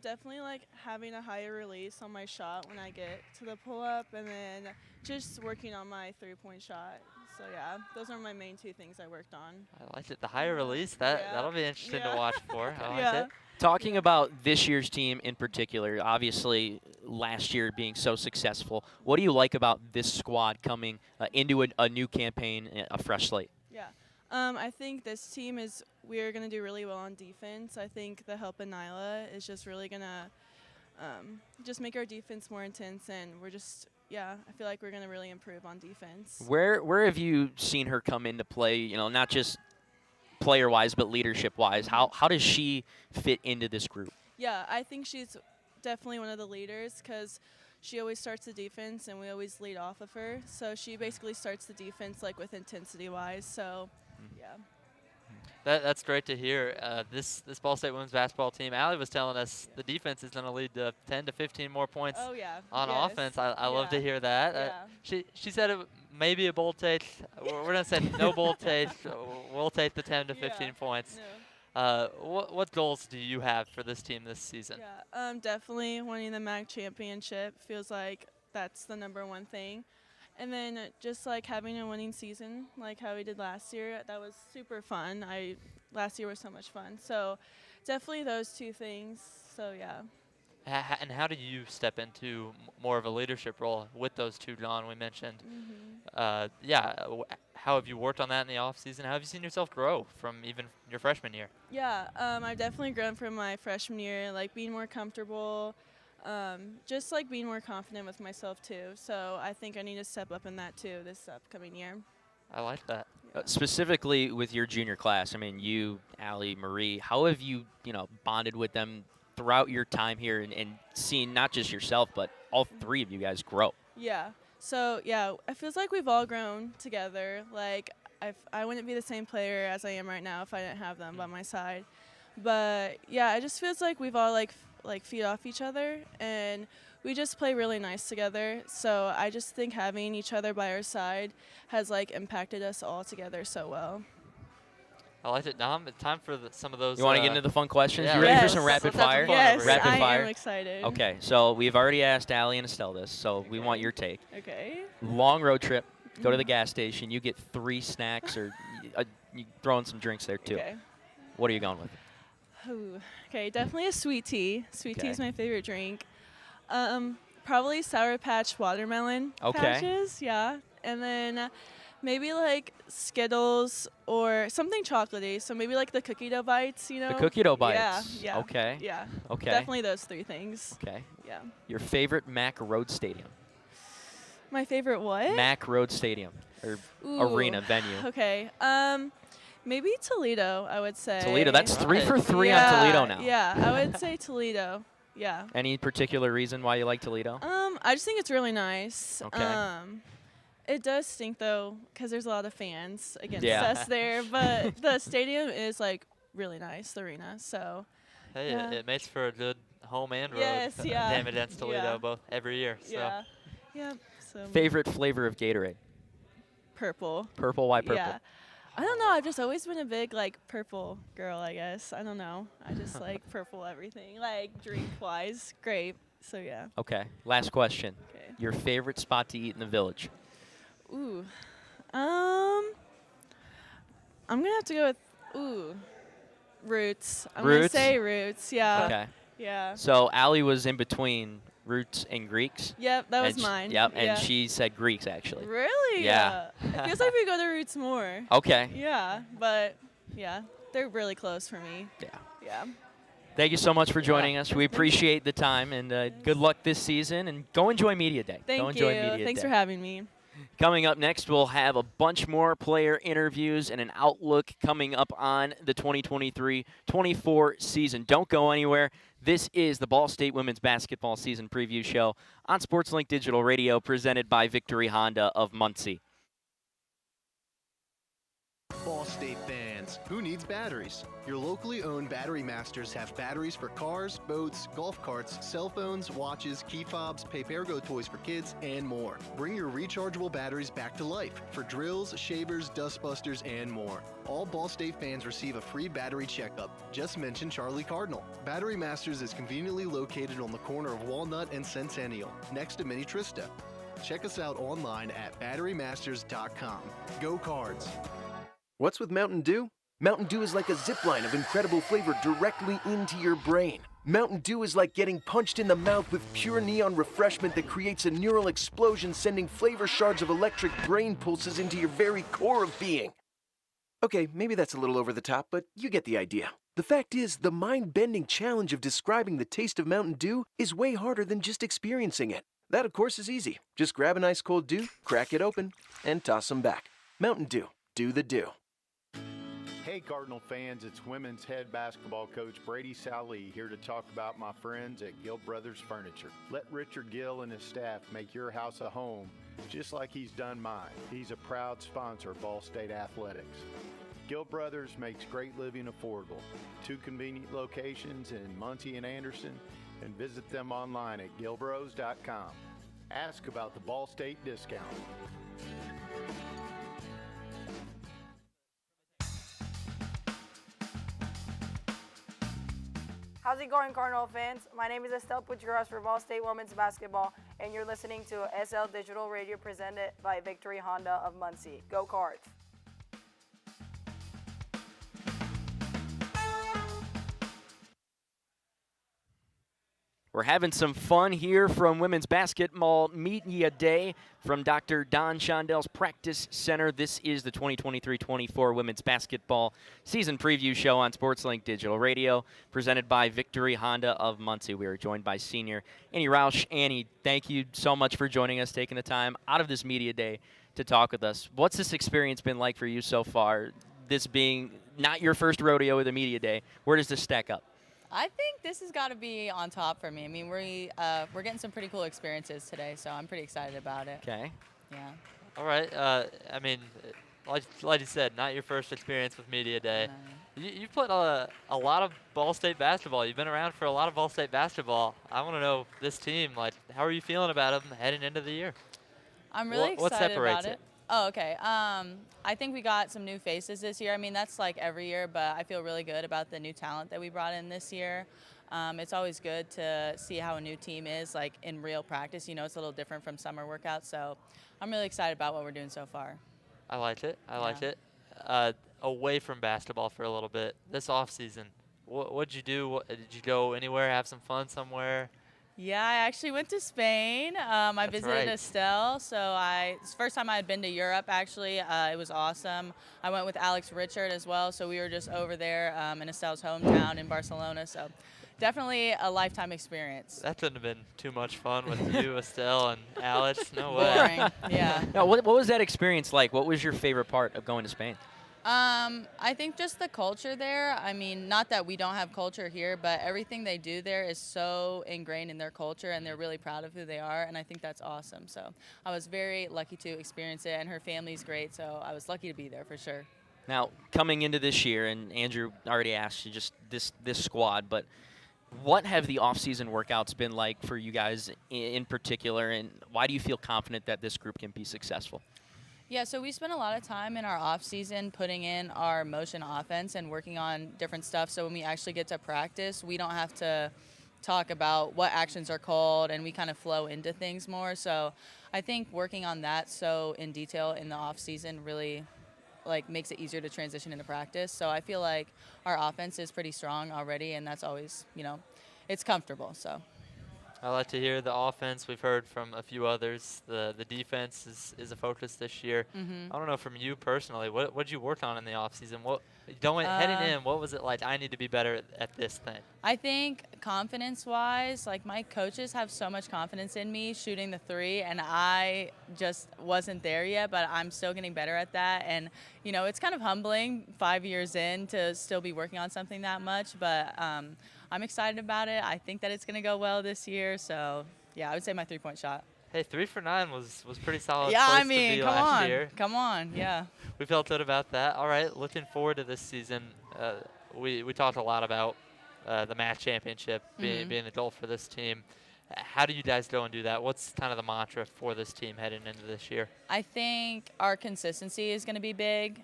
Definitely like having a higher release on my shot when I get to the pull-up, and then just working on my three-point shot. So yeah, those are my main 2 things I worked on. I liked it. The higher release, that'll be interesting to watch for. I liked it. Talking about this year's team in particular, obviously last year being so successful, what do you like about this squad coming into a new campaign, a fresh slate? Yeah, I think this team we're going to do really well on defense. I think the help of Nyla is just really going to just make our defense more intense, and I feel like we're going to really improve on defense. Where have you seen her come into play, you know, not just player-wise but leadership-wise? How does she fit into this group? Yeah, I think she's definitely one of the leaders because she always starts the defense and we always lead off of her. So she basically starts the defense like with intensity-wise. So, yeah. That's great to hear. This Ball State women's basketball team, Allie was telling us the defense is going to lead to 10 to 15 more points on offense. I love to hear that. She said it may be a bold take. We're going to say no bold take. We'll take the 10 to 15 points. No. What goals do you have for this team this season? Yeah, definitely winning the MAC championship. Feels like that's the #1 thing. And then just like having a winning season, like how we did last year, that was super fun. Last year was so much fun. So definitely those 2 things. So yeah. And how do you step into more of a leadership role with those 2 gone we mentioned? How have you worked on that in the off season? How have you seen yourself grow from even your freshman year? Yeah, I've definitely grown from my freshman year, like being more comfortable. Just like being more confident with myself too. So I think I need to step up in that too this upcoming year. I like that. Specifically with your junior class, I mean, you, Allie, Marie, how have you, bonded with them throughout your time here and seeing not just yourself, but all 3 of you guys grow? Yeah. So, yeah, it feels like we've all grown together. Like, I wouldn't be the same player as I am right now if I didn't have them by my side. But, yeah, it just feels like we've all, like feed off each other, and we just play really nice together. So I just think having each other by our side has impacted us all together so well. I liked it, Dom. It's time for some of those. You want to get into the fun questions? Yeah, you ready for some rapid fire? Yes, rapid fire. I am excited. Okay, so we've already asked Allie and Estelle this, so we want your take. Okay. Long road trip. Go to the gas station. You get 3 snacks, or you throw in some drinks there too. Okay. What are you going with? Ooh, okay, definitely a sweet tea. Sweet tea is my favorite drink. Probably Sour Patch watermelon patches, yeah. And then maybe Skittles or something chocolatey. So maybe the cookie dough bites, The cookie dough bites. Yeah. Okay. Yeah. Okay. Definitely those 3 things. Okay. Yeah. Your favorite MAC Road Stadium? My favorite what? MAC Road Stadium or arena venue. Okay. Maybe Toledo, I would say. Toledo. That's 3 for 3 on Toledo now. Yeah, I would say Toledo. Yeah. Any particular reason why you like Toledo? I just think it's really nice. Okay. It does stink though, because there's a lot of fans against us there. But the stadium is really nice, the arena. So. Hey, it makes for a good home and road game against Toledo both every year. So. Yeah. Yeah. So. Favorite flavor of Gatorade? Purple. Purple. Why purple? Yeah. I don't know. I've just always been a big purple girl, I guess. I don't know. I just like purple everything, drink-wise. Great. So, yeah. Okay. Last question. Okay. Your favorite spot to eat in the village? Ooh. I'm going to have to go with, Roots. I'm going to say Roots, yeah. Okay. Yeah. So, Allie was in between Roots and Greeks. Yep, that was mine. Yep, and she said Greeks, actually. Really? Yeah. It feels like we go to Roots more. Okay. Yeah, but, they're really close for me. Yeah. Yeah. Thank you so much for joining us. We appreciate the time, and good luck this season, and go enjoy Media Day. Thank go enjoy you. Media Thanks Day. for having me. Coming up next, we'll have a bunch more player interviews and an outlook coming up on the 2023-24 season. Don't go anywhere. This is the Ball State Women's Basketball Season Preview Show on SportsLink Digital Radio, presented by Victory Honda of Muncie. Ball State fans, who needs batteries? Your locally owned Battery Masters have batteries for cars, boats, golf carts, cell phones, watches, key fobs, Papergo toys for kids, and more. Bring your rechargeable batteries back to life for drills, shavers, dustbusters, and more. All Ball State fans receive a free battery checkup. Just mention Charlie Cardinal. Battery Masters is conveniently located on the corner of Walnut and Centennial, next to Mini Trista. Check us out online at batterymasters.com. Go Cards! What's with Mountain Dew? Mountain Dew is like a zipline of incredible flavor directly into your brain. Mountain Dew is like getting punched in the mouth with pure neon refreshment that creates a neural explosion, sending flavor shards of electric brain pulses into your very core of being. Okay, maybe that's a little over the top, but you get the idea. The fact is, the mind-bending challenge of describing the taste of Mountain Dew is way harder than just experiencing it. That, of course, is easy. Just grab an ice cold Dew, crack it open, and toss them back. Mountain Dew. Do the Dew. Hey Cardinal fans, it's women's head basketball coach Brady Sally here to talk about my friends at Gill Brothers Furniture. Let Richard Gill and his staff make your house a home just like he's done mine. He's a proud sponsor of Ball State Athletics. Gill Brothers makes great living affordable. 2 convenient locations in Muncie and Anderson, and visit them online at gillbros.com. Ask about the Ball State discount. How's it going, Cardinal fans? My name is Estelle Puchgueras for Ball State Women's Basketball, and you're listening to SL Digital Radio presented by Victory Honda of Muncie. Go Cards! We're having some fun here from Women's Basketball Media Day from Dr. Don Shondel's Practice Center. This is the 2023-24 Women's Basketball Season Preview Show on SportsLink Digital Radio, presented by Victory Honda of Muncie. We are joined by senior Annie Roush. Annie, thank you so much for joining us, taking the time out of this media day to talk with us. What's this experience been like for you so far, this being not your first rodeo with a media day? Where does this stack up? I think this has got to be on top for me. I mean, we're getting some pretty cool experiences today, so I'm pretty excited about it. Okay. Yeah. All right. I mean, like you said, not your first experience with Media Day. You've played a lot of Ball State basketball. You've been around for a lot of Ball State basketball. I want to know this team, like, how are you feeling about them heading into the year? I'm really what excited separates about it. Oh, okay. I think we got some new faces this year. I mean, that's like every year, but I feel really good about the new talent that we brought in this year. It's always good to see how a new team is, like, in real practice. You know, it's a little different from summer workouts, so I'm really excited about what we're doing so far. I liked it. I liked it. Away from basketball for a little bit, this off season, what'd you do? Did you go anywhere, have some fun somewhere? Yeah, I actually went to Spain. I visited Estelle, so it's the first time I had been to Europe, actually. It was awesome. I went with Alex Richard as well, so we were just over there in Estelle's hometown in Barcelona, so definitely a lifetime experience. That couldn't have been too much fun with you, Estelle, and Alex. No way. Boring, yeah. Now, what was that experience like? What was your favorite part of going to Spain? I think just the culture there. I mean, not that we don't have culture here, but everything they do there is so ingrained in their culture, and they're really proud of who they are, and I think that's awesome. So I was very lucky to experience it, and her family's great, so I was lucky to be there for sure. Now, coming into this year, and Andrew already asked you just this squad, but what have the off-season workouts been like for you guys in particular, and why do you feel confident that this group can be successful? Yeah, so we spent a lot of time in our off season putting in our motion offense and working on different stuff. So when we actually get to practice, we don't have to talk about what actions are called, and we kind of flow into things more. So I think working on that so in detail in the off season really makes it easier to transition into practice. So I feel like our offense is pretty strong already, and that's always, it's comfortable. So. I like to hear the offense. We've heard from a few others. The defense is a focus this year. I don't know, from you personally, what did you work on in the offseason? Heading in, what was it like? I need to be better at this thing. I think confidence-wise, my coaches have so much confidence in me shooting the three, and I just wasn't there yet, but I'm still getting better at that. And, it's kind of humbling 5 years in to still be working on something that much, but I'm excited about it. I think that it's going to go well this year. So, yeah, I would say my three-point shot. Hey, 3 for 9 was pretty solid. Yeah, place to be last year. Come on, yeah. We felt good about that. All right, looking forward to this season. We talked a lot about the MAC championship being the goal for this team. How do you guys go and do that? What's kind of the mantra for this team heading into this year? I think our consistency is going to be big.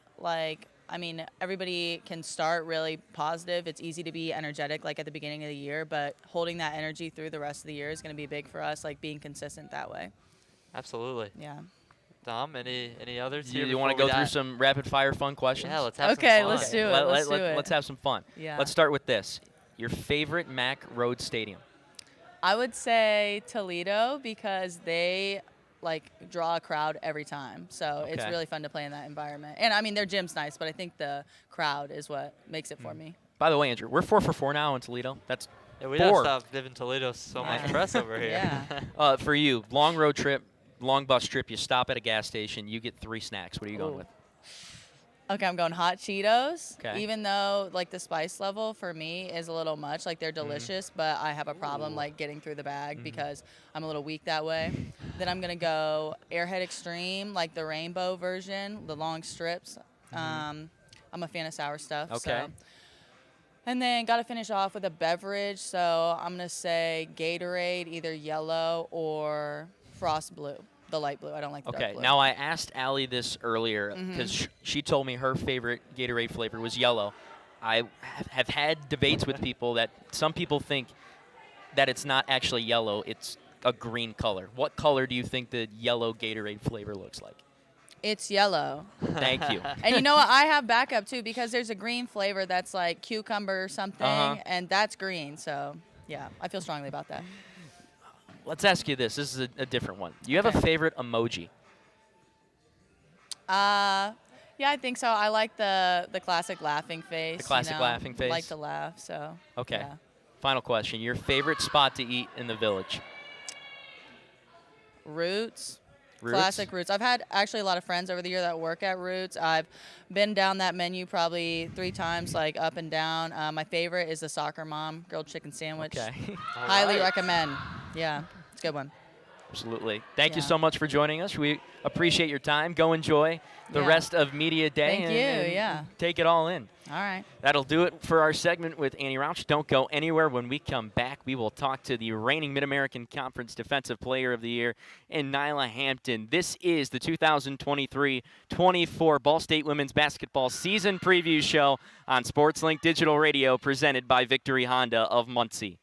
Everybody can start really positive. It's easy to be energetic at the beginning of the year, but holding that energy through the rest of the year is going to be big for us, being consistent that way. Absolutely. Yeah. Dom, any others? You want to go through some rapid-fire fun questions? Yeah, let's have some Okay, fun. let's do it. Let's have some fun. Yeah. Let's start with this. Your favorite MAC road stadium? I would say Toledo because they draw a crowd every time. So it's Okay. really fun to play in that environment. And I mean, their gym's nice, but I think the crowd is what makes it for me. By the way, Andrew, we're 4 for 4 now in Toledo. That's Yeah, we 4. don't stop giving Toledo so much press over here. Yeah. For you, long road trip, long bus trip, you stop at a gas station, you get 3 snacks. What are you going Ooh. with? Okay, I'm going hot Cheetos. Okay. Even though the spice level for me is a little much, they're delicious, but I have a problem getting through the bag because I'm a little weak that way. Then I'm gonna go Airhead Extreme, the rainbow version, the long strips. I'm a fan of sour stuff. Okay. So. And then got to finish off with a beverage, so I'm gonna say Gatorade, either yellow or Frost Blue. The light blue. I don't like the dark Okay, blue. now I asked Allie this earlier because she told me her favorite Gatorade flavor was yellow. I have had debates with people that some people think that it's not actually yellow, it's a green color. What color do you think the yellow Gatorade flavor looks like? It's yellow. Thank you. And you know what? I have backup too because there's a green flavor that's like cucumber or something, and that's green. So, yeah, I feel strongly about that. Let's ask you this. This is a different one. Do you have a favorite emoji? Yeah, I think so. I like the classic laughing face. The classic laughing face? Like to laugh, so. Okay. Yeah. Final question. Your favorite spot to eat in the village? Roots. Roots? Classic Roots. I've had actually a lot of friends over the year that work at Roots. I've been down that menu probably 3 times, up and down. My favorite is the Soccer Mom grilled chicken sandwich. Okay. Highly recommend. Yeah, it's a good one. Absolutely. Thank you Yeah. so much for joining us. We appreciate your time. Go enjoy the Yeah. rest of Media Day. Thank you, yeah. Take it all in. All right. That'll do it for our segment with Annie Rauch. Don't go anywhere. When we come back, we will talk to the reigning Mid-American Conference Defensive Player of the Year in Nyla Hampton. This is the 2023-24 Ball State Women's Basketball Season Preview Show on SportsLink Digital Radio, presented by Victory Honda of Muncie.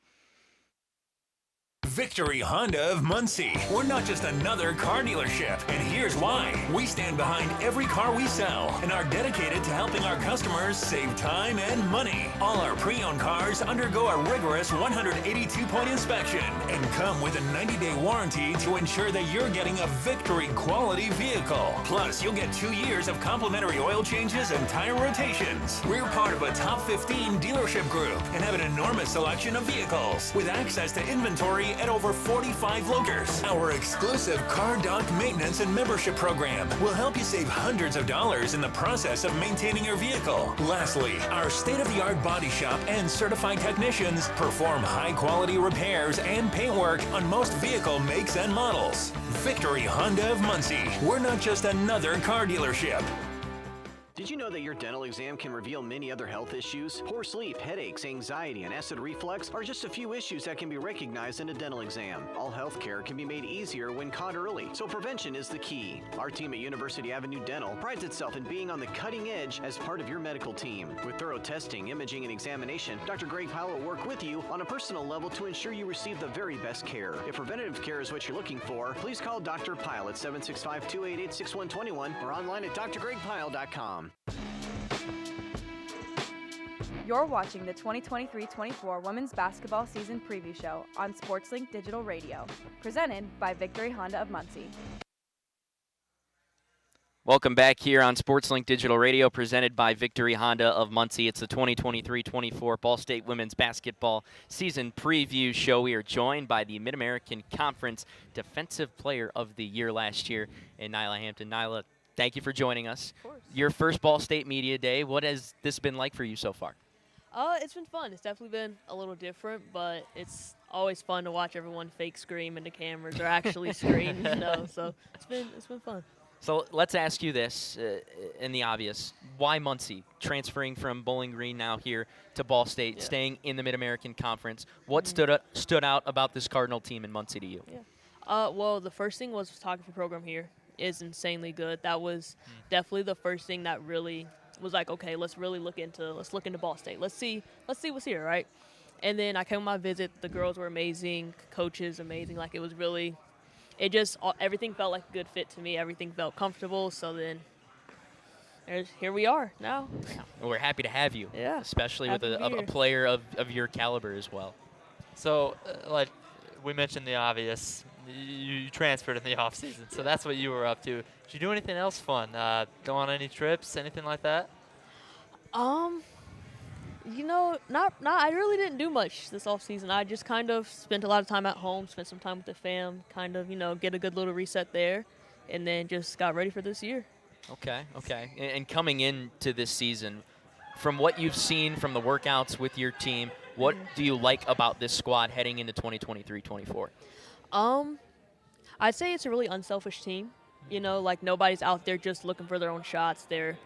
Victory Honda of Muncie. We're not just another car dealership, and here's why. We stand behind every car we sell and are dedicated to helping our customers save time and money. All our pre-owned cars undergo a rigorous 182-point inspection and come with a 90-day warranty to ensure that you're getting a Victory quality vehicle. Plus, you'll get 2 years of complimentary oil changes and tire rotations. We're part of a top 15 dealership group and have an enormous selection of vehicles with access to inventory at over 45 lockers. Our exclusive car dock maintenance and membership program will help you save hundreds of dollars in the process of maintaining your vehicle. Lastly, our state-of-the-art body shop and certified technicians perform high-quality repairs and paint work on most vehicle makes and models. Victory Honda of Muncie. We're not just another car dealership. Did you know that your dental exam can reveal many other health issues? Poor sleep, headaches, anxiety, and acid reflux are just a few issues that can be recognized in a dental exam. All health care can be made easier when caught early, so prevention is the key. Our team at University Avenue Dental prides itself in being on the cutting edge as part of your medical team. With thorough testing, imaging, and examination, Dr. Greg Powell will work with you on a personal level to ensure you receive the very best care. If preventative care is what you're looking for, please call Dr. Pyle at 765-288-6121 or online at drgregpyle.com. You're watching the 2023-24 Women's Basketball Season Preview Show on SportsLink Digital Radio, presented by Victory Honda of Muncie. Welcome back here on SportsLink Digital Radio, presented by Victory Honda of Muncie. It's the 2023-24 Ball State Women's Basketball Season Preview Show. We are joined by the Mid-American Conference Defensive Player of the Year last year in Nyla Hampton. Nyla, thank you for joining us. Of course. Your first Ball State Media Day. What has this been like for you so far? It's been fun. It's definitely been a little different, but it's always fun to watch everyone fake scream into cameras or actually scream, so it's been fun. So let's ask you this, in the obvious. Why Muncie? Transferring from Bowling Green now here to Ball State, staying in the Mid-American Conference. What stood out about this Cardinal team in Muncie to you? Well, the first thing was the photography program here is insanely good. That was definitely the first thing that really was like, okay, let's look into Ball State. Let's see what's here, right? And then I came on my visit. The girls were amazing, coaches amazing. Like, it was really it just everything felt like a good fit to me. Everything felt comfortable. So then here we are now. Well, we're happy to have you. Yeah. Especially with Happy to be a here. player of your caliber as well. So, like we mentioned the obvious, you transferred in the off season, so that's what you were up to. Did you do anything else fun? Go on any trips, anything like that? Not. I really didn't do much this off season. I just kind of spent a lot of time at home, spent some time with the fam, kind of, get a good little reset there, and then just got ready for this year. Okay. And coming into this season, from what you've seen from the workouts with your team, what do you like about this squad heading into 2023-24? I'd say it's a really unselfish team. Nobody's out there just looking for their own shots. They're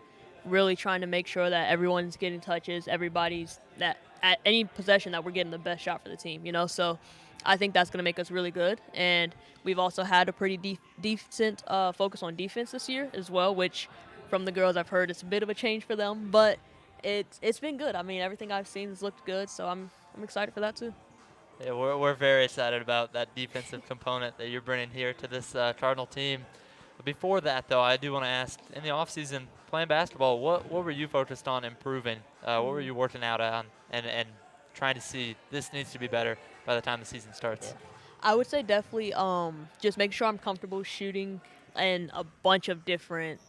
really trying to make sure that everyone's getting touches, everybody's that at any possession that we're getting the best shot for the team, So I think that's going to make us really good. And we've also had a pretty decent focus on defense this year as well, which from the girls I've heard it's a bit of a change for them, but it's been good. I mean, everything I've seen has looked good, so I'm excited for that too. Yeah, we're very excited about that defensive component that you're bringing here to this Cardinal team. But before that, though, I do want to ask, in the offseason, playing basketball, what were you focused on improving? What were you working out on and trying to see this needs to be better by the time the season starts? I would say definitely just make sure I'm comfortable shooting in a bunch of different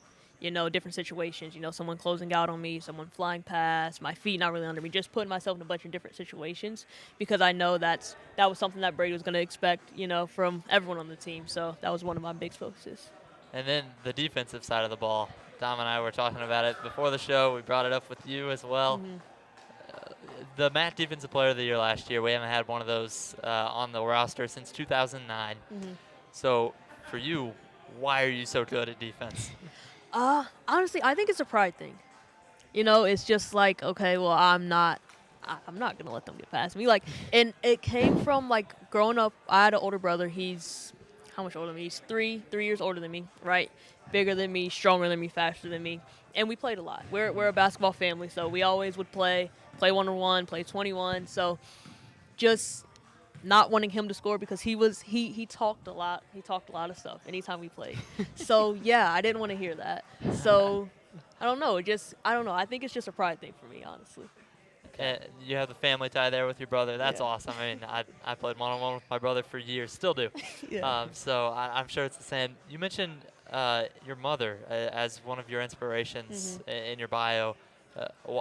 situations. Someone closing out on me, someone flying past, my feet not really under me, just putting myself in a bunch of different situations because I know that was something that Brady was going to expect, from everyone on the team. So that was one of my big focuses. And then the defensive side of the ball. Dom and I were talking about it before the show. We brought it up with you as well. The MAC Defensive Player of the Year last year, we haven't had one of those on the roster since 2009. So for you, why are you so good at defense? Honestly, I think it's a pride thing. It's just like, okay, well, I'm not going to let them get past me. And it came from, growing up, I had an older brother. He's, how much older than me? He's 3 years older than me, right? Bigger than me, stronger than me, faster than me. And we played a lot. We're a basketball family, so we always would play one-on-one, play 21. So just not wanting him to score because he talked a lot. He talked a lot of stuff anytime we played. So, yeah, I didn't want to hear that. So, I don't know. I think it's just a pride thing for me, honestly. You have the family tie there with your brother. That's awesome. I mean, I played one-on-one with my brother for years, still do. So I'm sure it's the same. You mentioned your mother as one of your inspirations in your bio.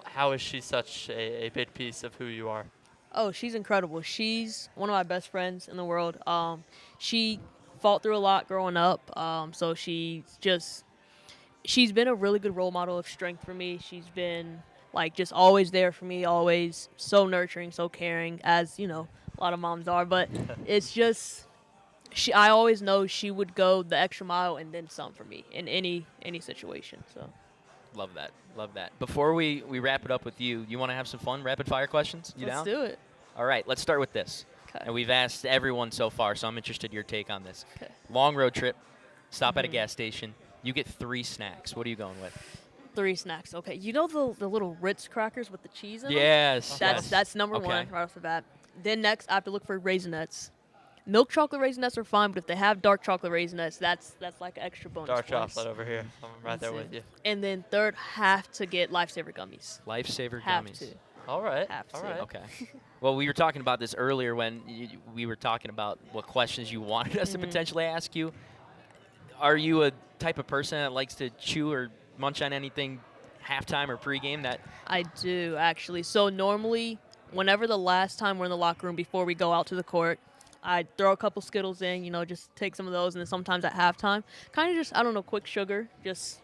How is she such a big piece of who you are? Oh, she's incredible. She's one of my best friends in the world. She fought through a lot growing up, so she's been a really good role model of strength for me. She's been just always there for me, always so nurturing, so caring, as a lot of moms are. But it's just I always know she would go the extra mile and then some for me in any situation. So. Love that. Before we wrap it up with you want to have some fun rapid-fire questions? You Let's down? do it. All right, let's start with this. Okay. And we've asked everyone so far, so I'm interested in your take on this. Okay. Long road trip, stop at a gas station. You get 3 snacks. What are you going with? 3 snacks. Okay. The little Ritz crackers with the cheese in them? Yes. That's number one right off the bat. Then next, I have to look for Raisinets. Milk chocolate Raisinets are fine, but if they have dark chocolate Raisinets, that's like an extra bonus. Dark points. chocolate over here. I'm right there with you. And then third, have to get Lifesaver gummies. Lifesaver have gummies. To. All right. Have to. All right. Okay. Well, we were talking about this earlier when we were talking about what questions you wanted us to potentially ask you. Are you a type of person that likes to chew or munch on anything halftime or pregame? That I do, actually. So normally, whenever the last time we're in the locker room before we go out to the court, I throw a couple Skittles in, just take some of those, and then sometimes at halftime, kind of just, quick sugar, just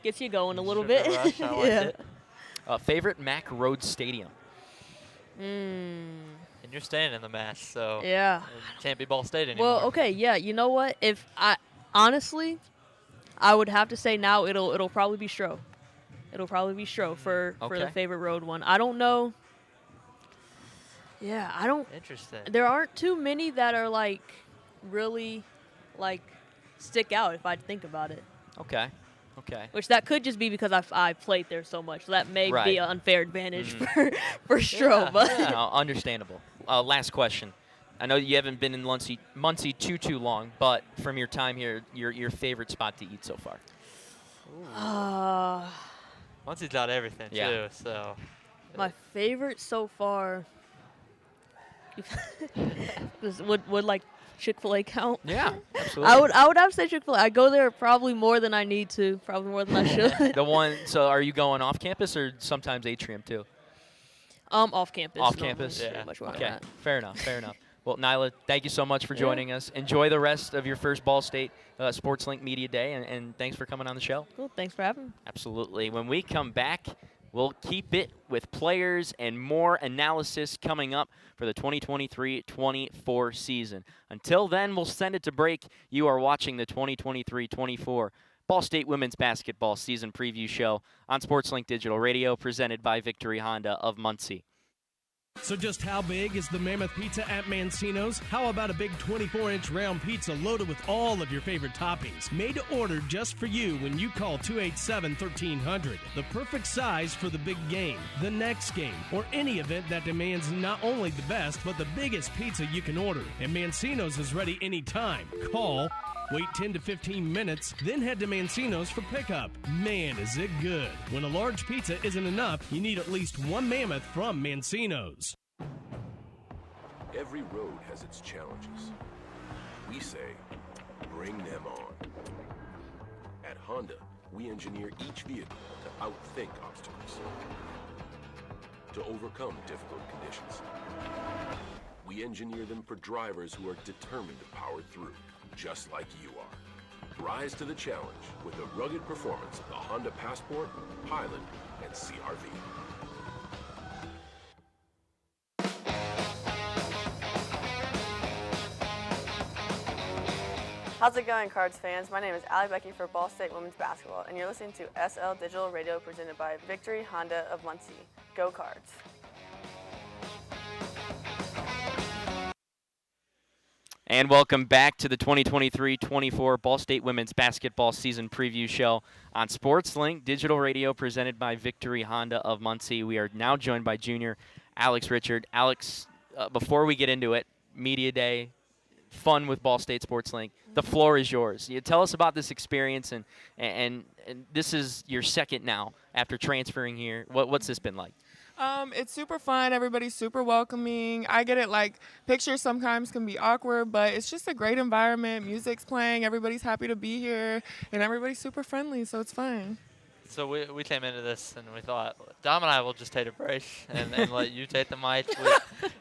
gets you going a little bit. Rush, I like it. Favorite MAC Road Stadium? And you're staying in the MAC, so yeah, it can't be Ball State anymore. Well, okay, yeah, you know what? If honestly, I would have to say now it'll probably be Stroh. It'll probably be Stroh for the favorite road one. I don't know. Yeah, I don't. Interesting. There aren't too many that are really stick out if I think about it. Okay. Which that could just be because I played there so much. So that may be an unfair advantage for Stroh. Yeah, But understandable. Last question. I know you haven't been in Muncie too long, but from your time here, your favorite spot to eat so far? Muncie's got everything too, so. My favorite so far. would like Chick-fil-A count? Yeah, absolutely. I would have to say Chick-fil-A. I go there probably more than I need to, probably more than I should. The one. So are you going off campus or sometimes atrium too? Off campus. Off campus. Yeah. Much where I'm Okay. at. Fair enough. Well, Nyla, thank you so much for joining us. Enjoy the rest of your first Ball State SportsLink Media Day, and thanks for coming on the show. Cool. Thanks for having me. Absolutely. When we come back, we'll keep it with players and more analysis coming up for the 2023-24 season. Until then, we'll send it to break. You are watching the 2023-24 Ball State Women's Basketball Season Preview Show on SportsLink Digital Radio, presented by Victory Honda of Muncie. So just how big is the Mammoth Pizza at Mancino's? How about a big 24-inch round pizza loaded with all of your favorite toppings? Made to order just for you when you call 287-1300. The perfect size for the big game, the next game, or any event that demands not only the best, but the biggest pizza you can order. And Mancino's is ready anytime. Call, wait 10 to 15 minutes, then head to Mancino's for pickup. Man, is it good. When a large pizza isn't enough, you need at least one Mammoth from Mancino's. Every road has its challenges. We say, bring them on. At Honda, we engineer each vehicle to outthink obstacles, to overcome difficult conditions. We engineer them for drivers who are determined to power through, just like you are. Rise to the challenge with the rugged performance of the Honda Passport, Pilot, and CR-V. How's it going, Cards fans? My name is Allie Becky for Ball State Women's Basketball, and you're listening to SL Digital Radio presented by Victory Honda of Muncie. Go Cards! And welcome back to the 2023-24 Ball State Women's Basketball Season Preview Show on SportsLink Digital Radio presented by Victory Honda of Muncie. We are now joined by junior Alex Richard. Alex, before we get into it, Media Day, fun with Ball State SportsLink. The floor is yours. You tell us about this experience, and this is your second now after transferring here. What's this been like? It's super fun. Everybody's super welcoming. I get it, like, pictures sometimes can be awkward, but it's just a great environment. Music's playing. Everybody's happy to be here, and everybody's super friendly, so it's fun. So we came into this and we thought, Dom and I will just take a break and let you take the mic.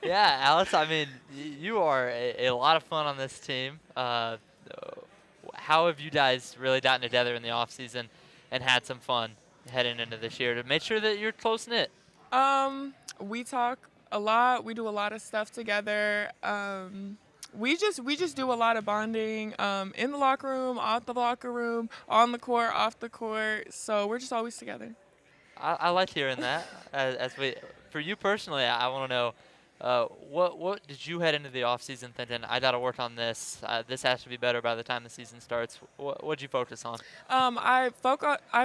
Yeah, Alex, I mean, you are a lot of fun on this team. How have you guys really gotten together in the off season and had some fun heading into this year to make sure that you're close-knit? We talk a lot. We do a lot of stuff together. We just do a lot of bonding in the locker room, off the locker room, on the court, off the court. So we're just always together. I like hearing that. For you personally, I want to know what did you head into the off season thinking? I got to work on this. This has to be better by the time the season starts. What did you focus on? I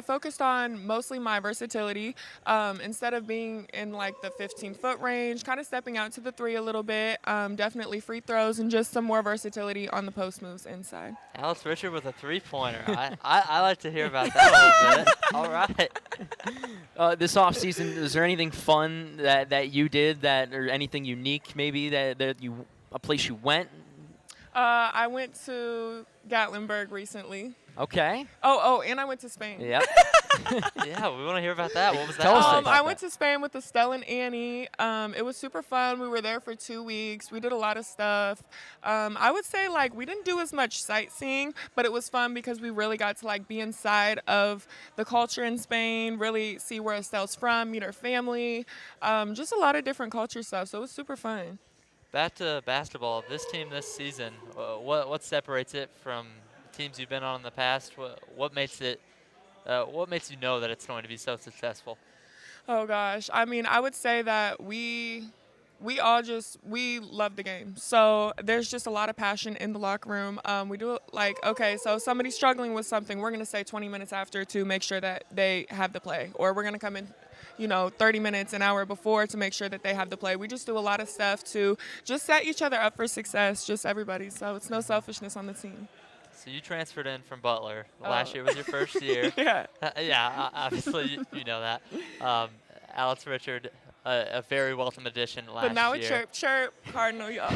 focused on mostly my versatility. Instead of being in like the 15-foot range, kind of stepping out to the three a little bit. Definitely free throws and just some more versatility on the post moves inside. Alex Richard with a three-pointer. I like to hear about that a little bit. All right. This off season, is there anything fun that you did or anything unique maybe that you a place you went? I went to Gatlinburg recently. Okay. Oh, and I went to Spain. Yep. Yeah, we want to hear about that. What was that? I went to Spain with Estelle and Annie. It was super fun. We were there for 2 weeks. We did a lot of stuff. I would say like we didn't do as much sightseeing, but it was fun because we really got to like be inside of the culture in Spain, really see where Estelle's from, meet her family, just a lot of different culture stuff. So it was super fun. Back to basketball. This team this season, what separates it from teams you've been on in the past? What makes it? What makes you know that it's going to be so successful? Oh gosh, I mean, I would say that we all we love the game. So there's just a lot of passion in the locker room. We do like, okay, so somebody's struggling with something, we're gonna say 20 minutes after to make sure that they have the play, or we're gonna come in 30 minutes, an hour before to make sure that they have the play. We just do a lot of stuff to just set each other up for success, just everybody. So it's no selfishness on the team. So you transferred in from Butler. Last year was your first year. Yeah. Obviously you know that. Alex Richard, a very welcome addition last year. But now it's chirp, Cardinal, y'all.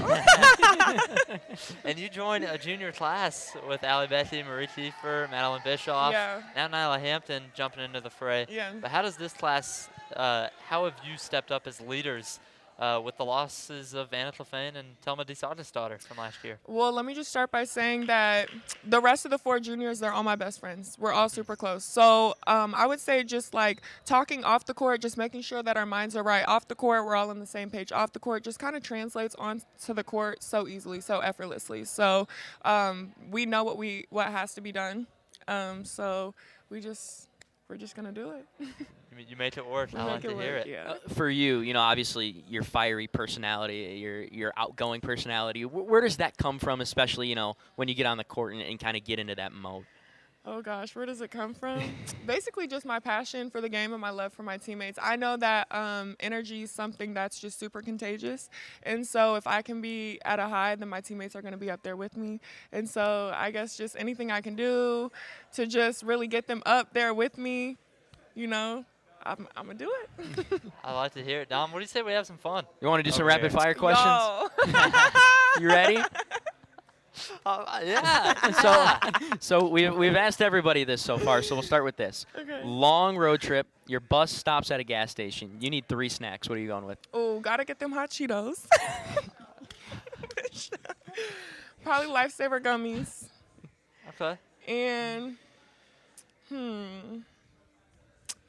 And you joined a junior class with Allie Betty, Marie Kiefer, Madeline Bischoff. Yeah. Now Nyla Hampton jumping into the fray. Yeah. But how does this class, how have you stepped up as leaders with the losses of Anna Clefane and Thelma DeSantis' daughter from last year? Well, let me just start by saying that the rest of the 4 juniors, they're all my best friends. We're all super close. So I would say just like talking off the court, just making sure that our minds are right. Off the court, we're all on the same page. Off the court just kind of translates onto the court so easily, so effortlessly. So we know what has to be done. So we're just going to do it. You make it work. I like to hear it. Yeah. For you, obviously your fiery personality, your outgoing personality, where does that come from, especially, when you get on the court and kind of get into that mode? Oh, gosh, where does it come from? Basically just my passion for the game and my love for my teammates. I know that energy is something that's just super contagious. And so if I can be at a high, then my teammates are going to be up there with me. And so I guess just anything I can do to just really get them up there with me, I'm going to do it. I like to hear it. Dom, what do you say we have some fun? You want to do some rapid fire questions? No. You ready? Yeah. So we've asked everybody this so far, so we'll start with this. Okay. Long road trip. Your bus stops at a gas station. You need 3 snacks. What are you going with? Oh, got to get them hot Cheetos. Probably Lifesaver gummies. Okay. And,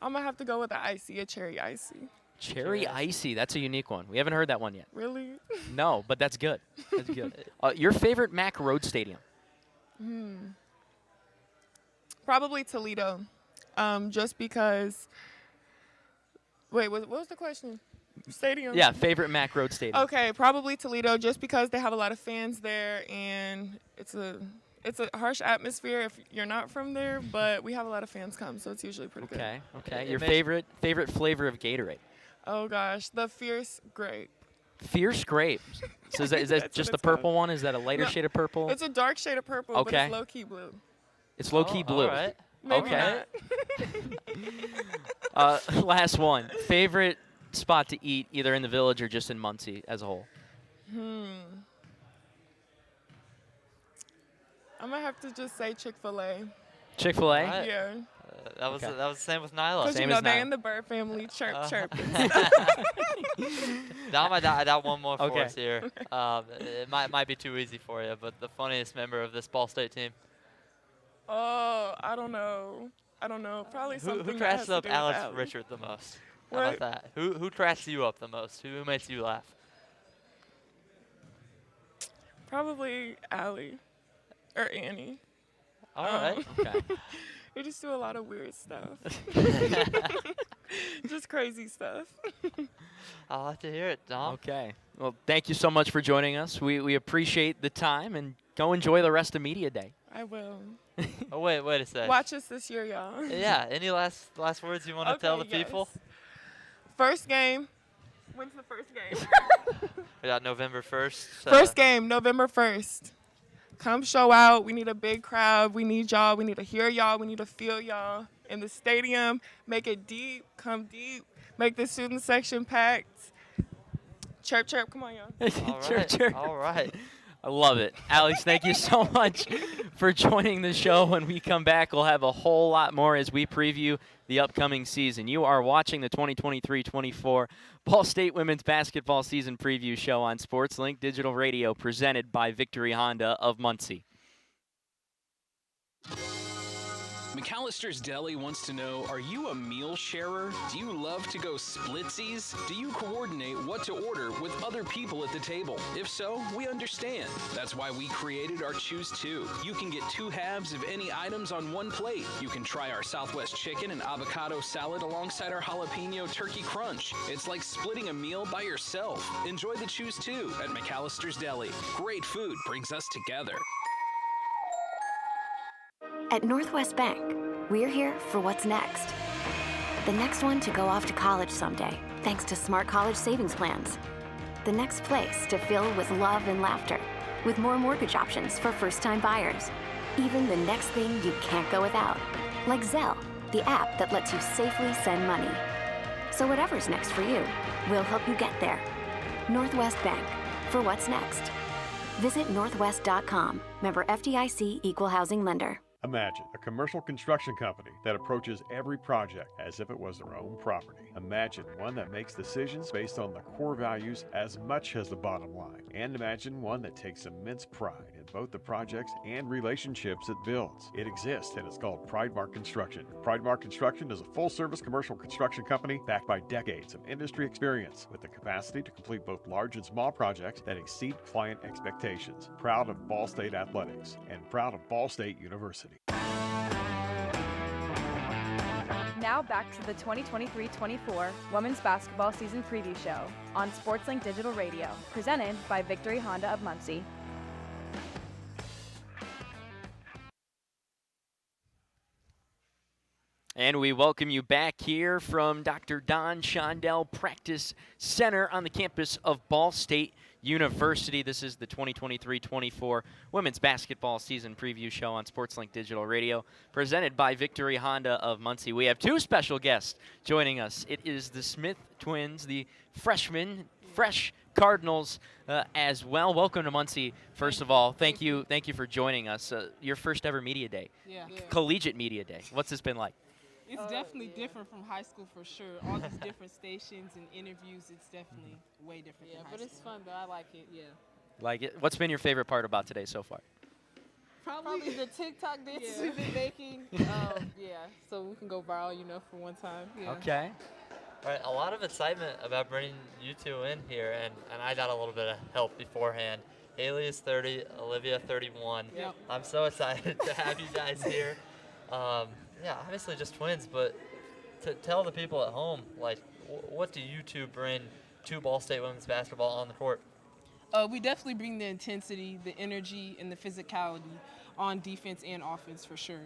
I'm going to have to go with a cherry icy. Cherry icy. That's a unique one. We haven't heard that one yet. Really? No, but that's good. That's good. Your favorite MAC road stadium? Probably Toledo. Just because. Wait, what was the question? Stadium? Yeah, favorite MAC road stadium. Okay, probably Toledo, just because they have a lot of fans there, and it's a harsh atmosphere if you're not from there, but we have a lot of fans come, so it's usually pretty good. Okay. Your favorite flavor of Gatorade? Oh gosh, the Fierce Grape. Fierce Grape. So is that just the purple one? Is that a lighter shade of purple? It's a dark shade of purple, but it's low-key blue. It's low-key blue. All right. Maybe not. Last one. Favorite spot to eat, either in the Village or just in Muncie as a whole? I'm going to have to just say Chick-fil-A. Chick-fil-A? Right. Yeah. That was the same with Nyla. Because, they're in the Bird family. Chirp. Dom, I got one more for us here. It might be too easy for you, but the funniest member of this Ball State team? Oh, I don't know. Probably something Who that has trashes to up do with Alex Allie. Richard the most? How about that? Who trashes you up the most? Who makes you laugh? Probably Allie or Annie. All right. Okay. We just do a lot of weird stuff. Just crazy stuff. I like to hear it, Dom. Okay. Well, thank you so much for joining us. We appreciate the time, and go enjoy the rest of Media Day. I will. Oh, wait a sec. Watch us this year, y'all. Yeah. Any last words you want to tell the people? First game. When's the first game? We got November 1st. First game, November 1st. Come show out. We need a big crowd. We need y'all. We need to hear y'all. We need to feel y'all in the stadium. Make it deep. Come deep. Make the student section packed. Chirp, chirp. Come on, y'all. All Chirp, right. chirp. All right. I love it. Alex, thank you so much for joining the show. When we come back, we'll have a whole lot more as we preview the upcoming season. You are watching the 2023-24 Ball State Women's Basketball Season Preview Show on SportsLink Digital Radio, presented by Victory Honda of Muncie. McAllister's Deli wants to know, are you a meal sharer? Do you love to go splitsies? Do you coordinate what to order with other people at the table? If so, we understand. That's why we created our Choose 2. You can get 2 halves of any items on one plate. You can try our Southwest chicken and avocado salad alongside our jalapeno turkey crunch. It's like splitting a meal by yourself. Enjoy the Choose 2 at McAllister's Deli. Great food brings us together. At Northwest Bank, we're here for what's next. The next one to go off to college someday, thanks to smart college savings plans. The next place to fill with love and laughter, with more mortgage options for first-time buyers. Even the next thing you can't go without, like Zelle, the app that lets you safely send money. So whatever's next for you, we'll help you get there. Northwest Bank, for what's next. Visit northwest.com. Member FDIC, Equal Housing Lender. Imagine a commercial construction company that approaches every project as if it was their own property. Imagine one that makes decisions based on the core values as much as the bottom line. And imagine one that takes immense pride in both the projects and relationships it builds. It exists, and it's called Pridemark Construction. Pridemark Construction is a full-service commercial construction company backed by decades of industry experience with the capacity to complete both large and small projects that exceed client expectations. Proud of Ball State Athletics and proud of Ball State University. Now back to the 2023-24 Women's Basketball Season Preview Show on SportsLink Digital Radio, presented by Victory Honda of Muncie. And we welcome you back here from Dr. Don Shondell Practice Center on the campus of Ball State University. This is the 2023-24 Women's Basketball Season Preview Show on SportsLink Digital Radio, presented by Victory Honda of Muncie. We have two special guests joining us. It is the Smith twins, the fresh Cardinals as well. Welcome to Muncie, first of all. Thank you for joining us. Your first ever media day. Yeah. Collegiate media day. What's this been like? It's definitely different from high school for sure. All these different stations and interviews, it's definitely way different from high school. Yeah, but it's fun though. I like it, yeah. Like it? What's been your favorite part about today so far? Probably the TikTok dances we've been making. So we can go viral, for one time. Yeah. Okay. All right, a lot of excitement about bringing you two in here, and I got a little bit of help beforehand. Haley is 30, Olivia 31. Yep. I'm so excited to have you guys here. Obviously just twins, but to tell the people at home, what do you two bring to Ball State women's basketball on the court? We definitely bring the intensity, the energy, and the physicality on defense and offense for sure.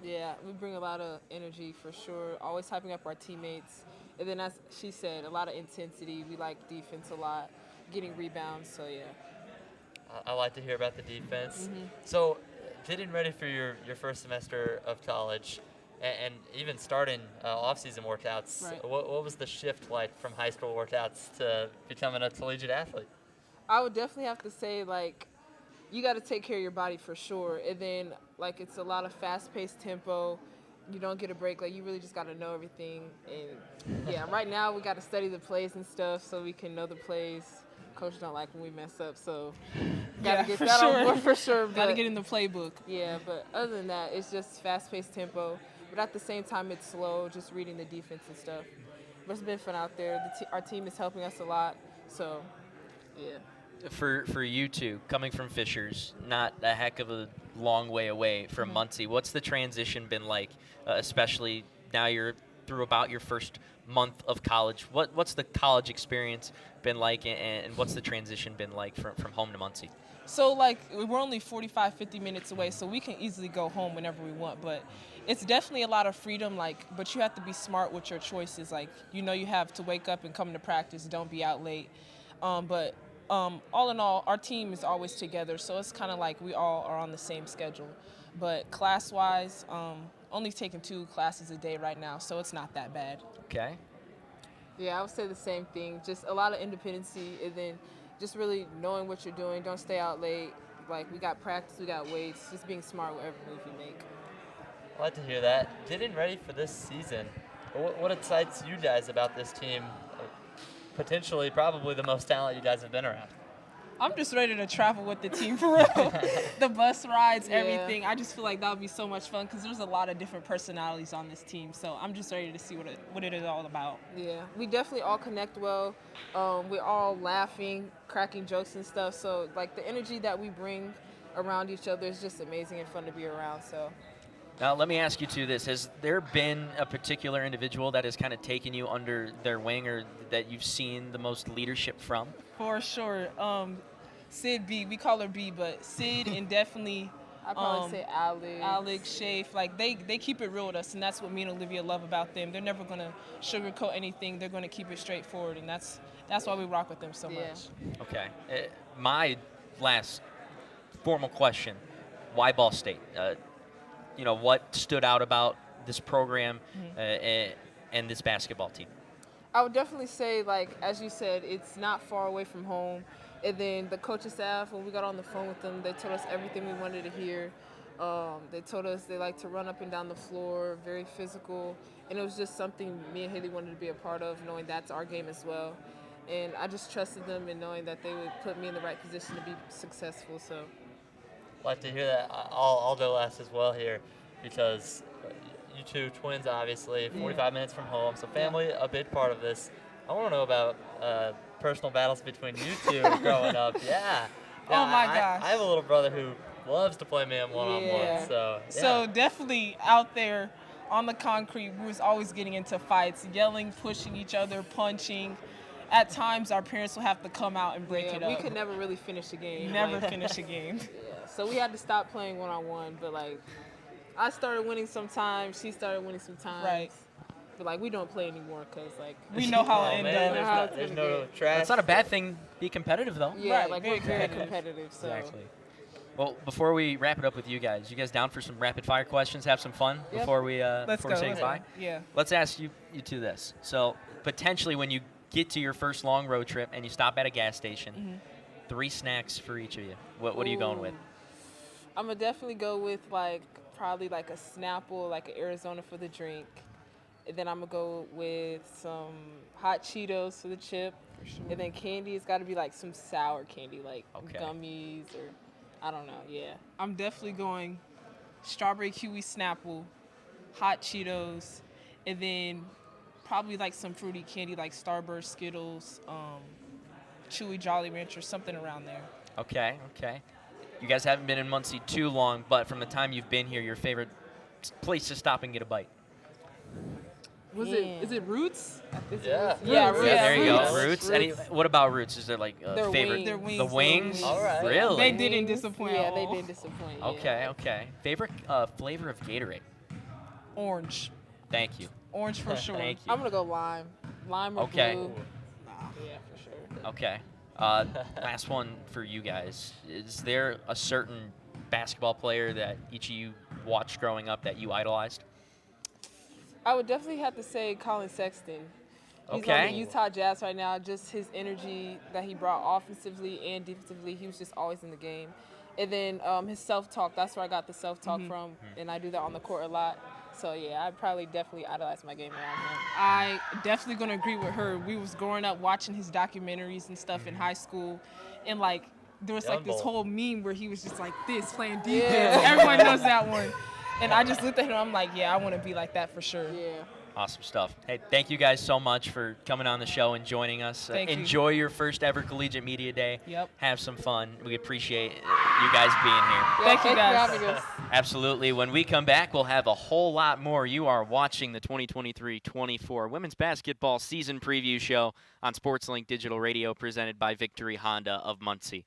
Yeah, we bring a lot of energy for sure, always hyping up our teammates. And then as she said, a lot of intensity. We like defense a lot, getting rebounds, so yeah. I like to hear about the defense. Mm-hmm. So getting ready for your first semester of college, and even starting off-season workouts, right. What was the shift like from high school workouts to becoming a collegiate athlete? I would definitely have to say, you got to take care of your body for sure. And then, it's a lot of fast-paced tempo. You don't get a break. You really just got to know everything. And, yeah, right now we got to study the plays and stuff so we can know the plays. Coach don't like when we mess up, so got to get that on board for sure. Got to get in the playbook. Yeah, but other than that, it's just fast-paced tempo. But at the same time, it's slow, just reading the defense and stuff. But it's been fun out there. Our team is helping us a lot, so, yeah. For you two, coming from Fishers, not a heck of a long way away from Muncie, what's the transition been like, especially now you're through about your first month of college? What's the college experience been like, and what's the transition been like from home to Muncie? So, we're only 45, 50 minutes away, so we can easily go home whenever we want, but it's definitely a lot of freedom, but you have to be smart with your choices. You have to wake up and come to practice, don't be out late. But all in all, our team is always together, so it's kind of like we all are on the same schedule. But class-wise, only taking 2 classes a day right now, so it's not that bad. Okay. Yeah, I would say the same thing. Just a lot of independency, and then just really knowing what you're doing. Don't stay out late. We got practice, we got weights. Just being smart with every move you make. I'd like to hear that. Getting ready for this season, what excites you guys about this team? Potentially, probably the most talent you guys have been around. I'm just ready to travel with the team for real. The bus rides, everything. I just feel like that would be so much fun because there's a lot of different personalities on this team. So I'm just ready to see what it is all about. Yeah, we definitely all connect well. We're all laughing, cracking jokes and stuff. So the energy that we bring around each other is just amazing and fun to be around. So. Now, let me ask you two this. Has there been a particular individual that has kind of taken you under their wing or that you've seen the most leadership from? For sure. Sid B, we call her B, but Sid and definitely I'd probably say Alex, Shafe. Like, they keep it real with us, and that's what me and Olivia love about them. They're never going to sugarcoat anything. They're going to keep it straightforward, and that's why we rock with them so much. Okay. My last formal question, why Ball State? What stood out about this program and this basketball team? I would definitely say, like, as you said, it's not far away from home. And then the coaching staff, when we got on the phone with them, they told us everything we wanted to hear. They told us they like to run up and down the floor, very physical. And it was just something me and Haley wanted to be a part of, knowing that's our game as well. And I just trusted them in knowing that they would put me in the right position to be successful. So, Like to hear that. I'll go last as well here, because you two twins, obviously, 45 minutes from home, so family a big part of this. I want to know about personal battles between you two growing up. Yeah. Oh my gosh. I have a little brother who loves to play me in one-on-one. So definitely out there on the concrete, we was always getting into fights, yelling, pushing each other, punching. At times, our parents will have to come out and break it up. We could never really finish a game. Never finish a game. So we had to stop playing one-on-one, but like, I started winning sometimes, she started winning sometimes. Right. But like, we don't play anymore because like we know how it ends up. There's no trash. That's not a bad thing. Be competitive, though. Yeah, right, like we're very competitive. So. Exactly. Well, before we wrap it up with you guys down for some rapid fire questions? Have some fun before we say goodbye. Yeah. Let's ask you two this. So potentially, when you get to your first long road trip and you stop at a gas station, 3 snacks for each of you. What are you going with? I'm gonna definitely go with probably a Snapple, like an Arizona for the drink. And then I'm gonna go with some hot Cheetos for the chip. For sure. And then candy, it's gotta be like some sour candy, like gummies or I don't know, yeah. I'm definitely going strawberry kiwi Snapple, hot Cheetos, and then probably like some fruity candy like Starburst, Skittles, Chewy Jolly Rancher, something around there. Okay. You guys haven't been in Muncie too long, but from the time you've been here, your favorite place to stop and get a bite? Is it Roots? Yeah. Yeah, Roots. There you go, Roots. Roots. What about Roots? Is there like a Their favorite? wings. Their wings. The wings? All right. Really? They didn't disappoint. Yeah, they didn't disappoint. Okay. Favorite flavor of Gatorade? Orange. Thank you. Orange for sure. Thank you. I'm gonna go lime. Lime or blue. Yeah, for sure. Okay. Last one for you guys. Is there a certain basketball player that each of you watched growing up that you idolized? I would definitely have to say Colin Sexton. He's on the Utah Jazz right now. Just his energy that he brought offensively and defensively, he was just always in the game. And then his self-talk, that's where I got the self-talk from, and I do that on the court a lot. So, yeah, I'd probably definitely idolize my game around him. I definitely going to agree with her. We was growing up watching his documentaries and stuff in high school, and, there was, this whole meme where he was just like this, playing defense. Yeah. Everyone knows that one. And I just looked at him, I'm like, yeah, I want to be like that for sure. Yeah. Awesome stuff. Hey, thank you guys so much for coming on the show and joining us. Thank you. Enjoy your first ever Collegiate Media Day. Yep. Have some fun. We appreciate you guys being here. Thank you guys. for having us. Absolutely. When we come back, we'll have a whole lot more. You are watching the 2023-24 Women's Basketball Season Preview Show on SportsLink Digital Radio, presented by Victory Honda of Muncie.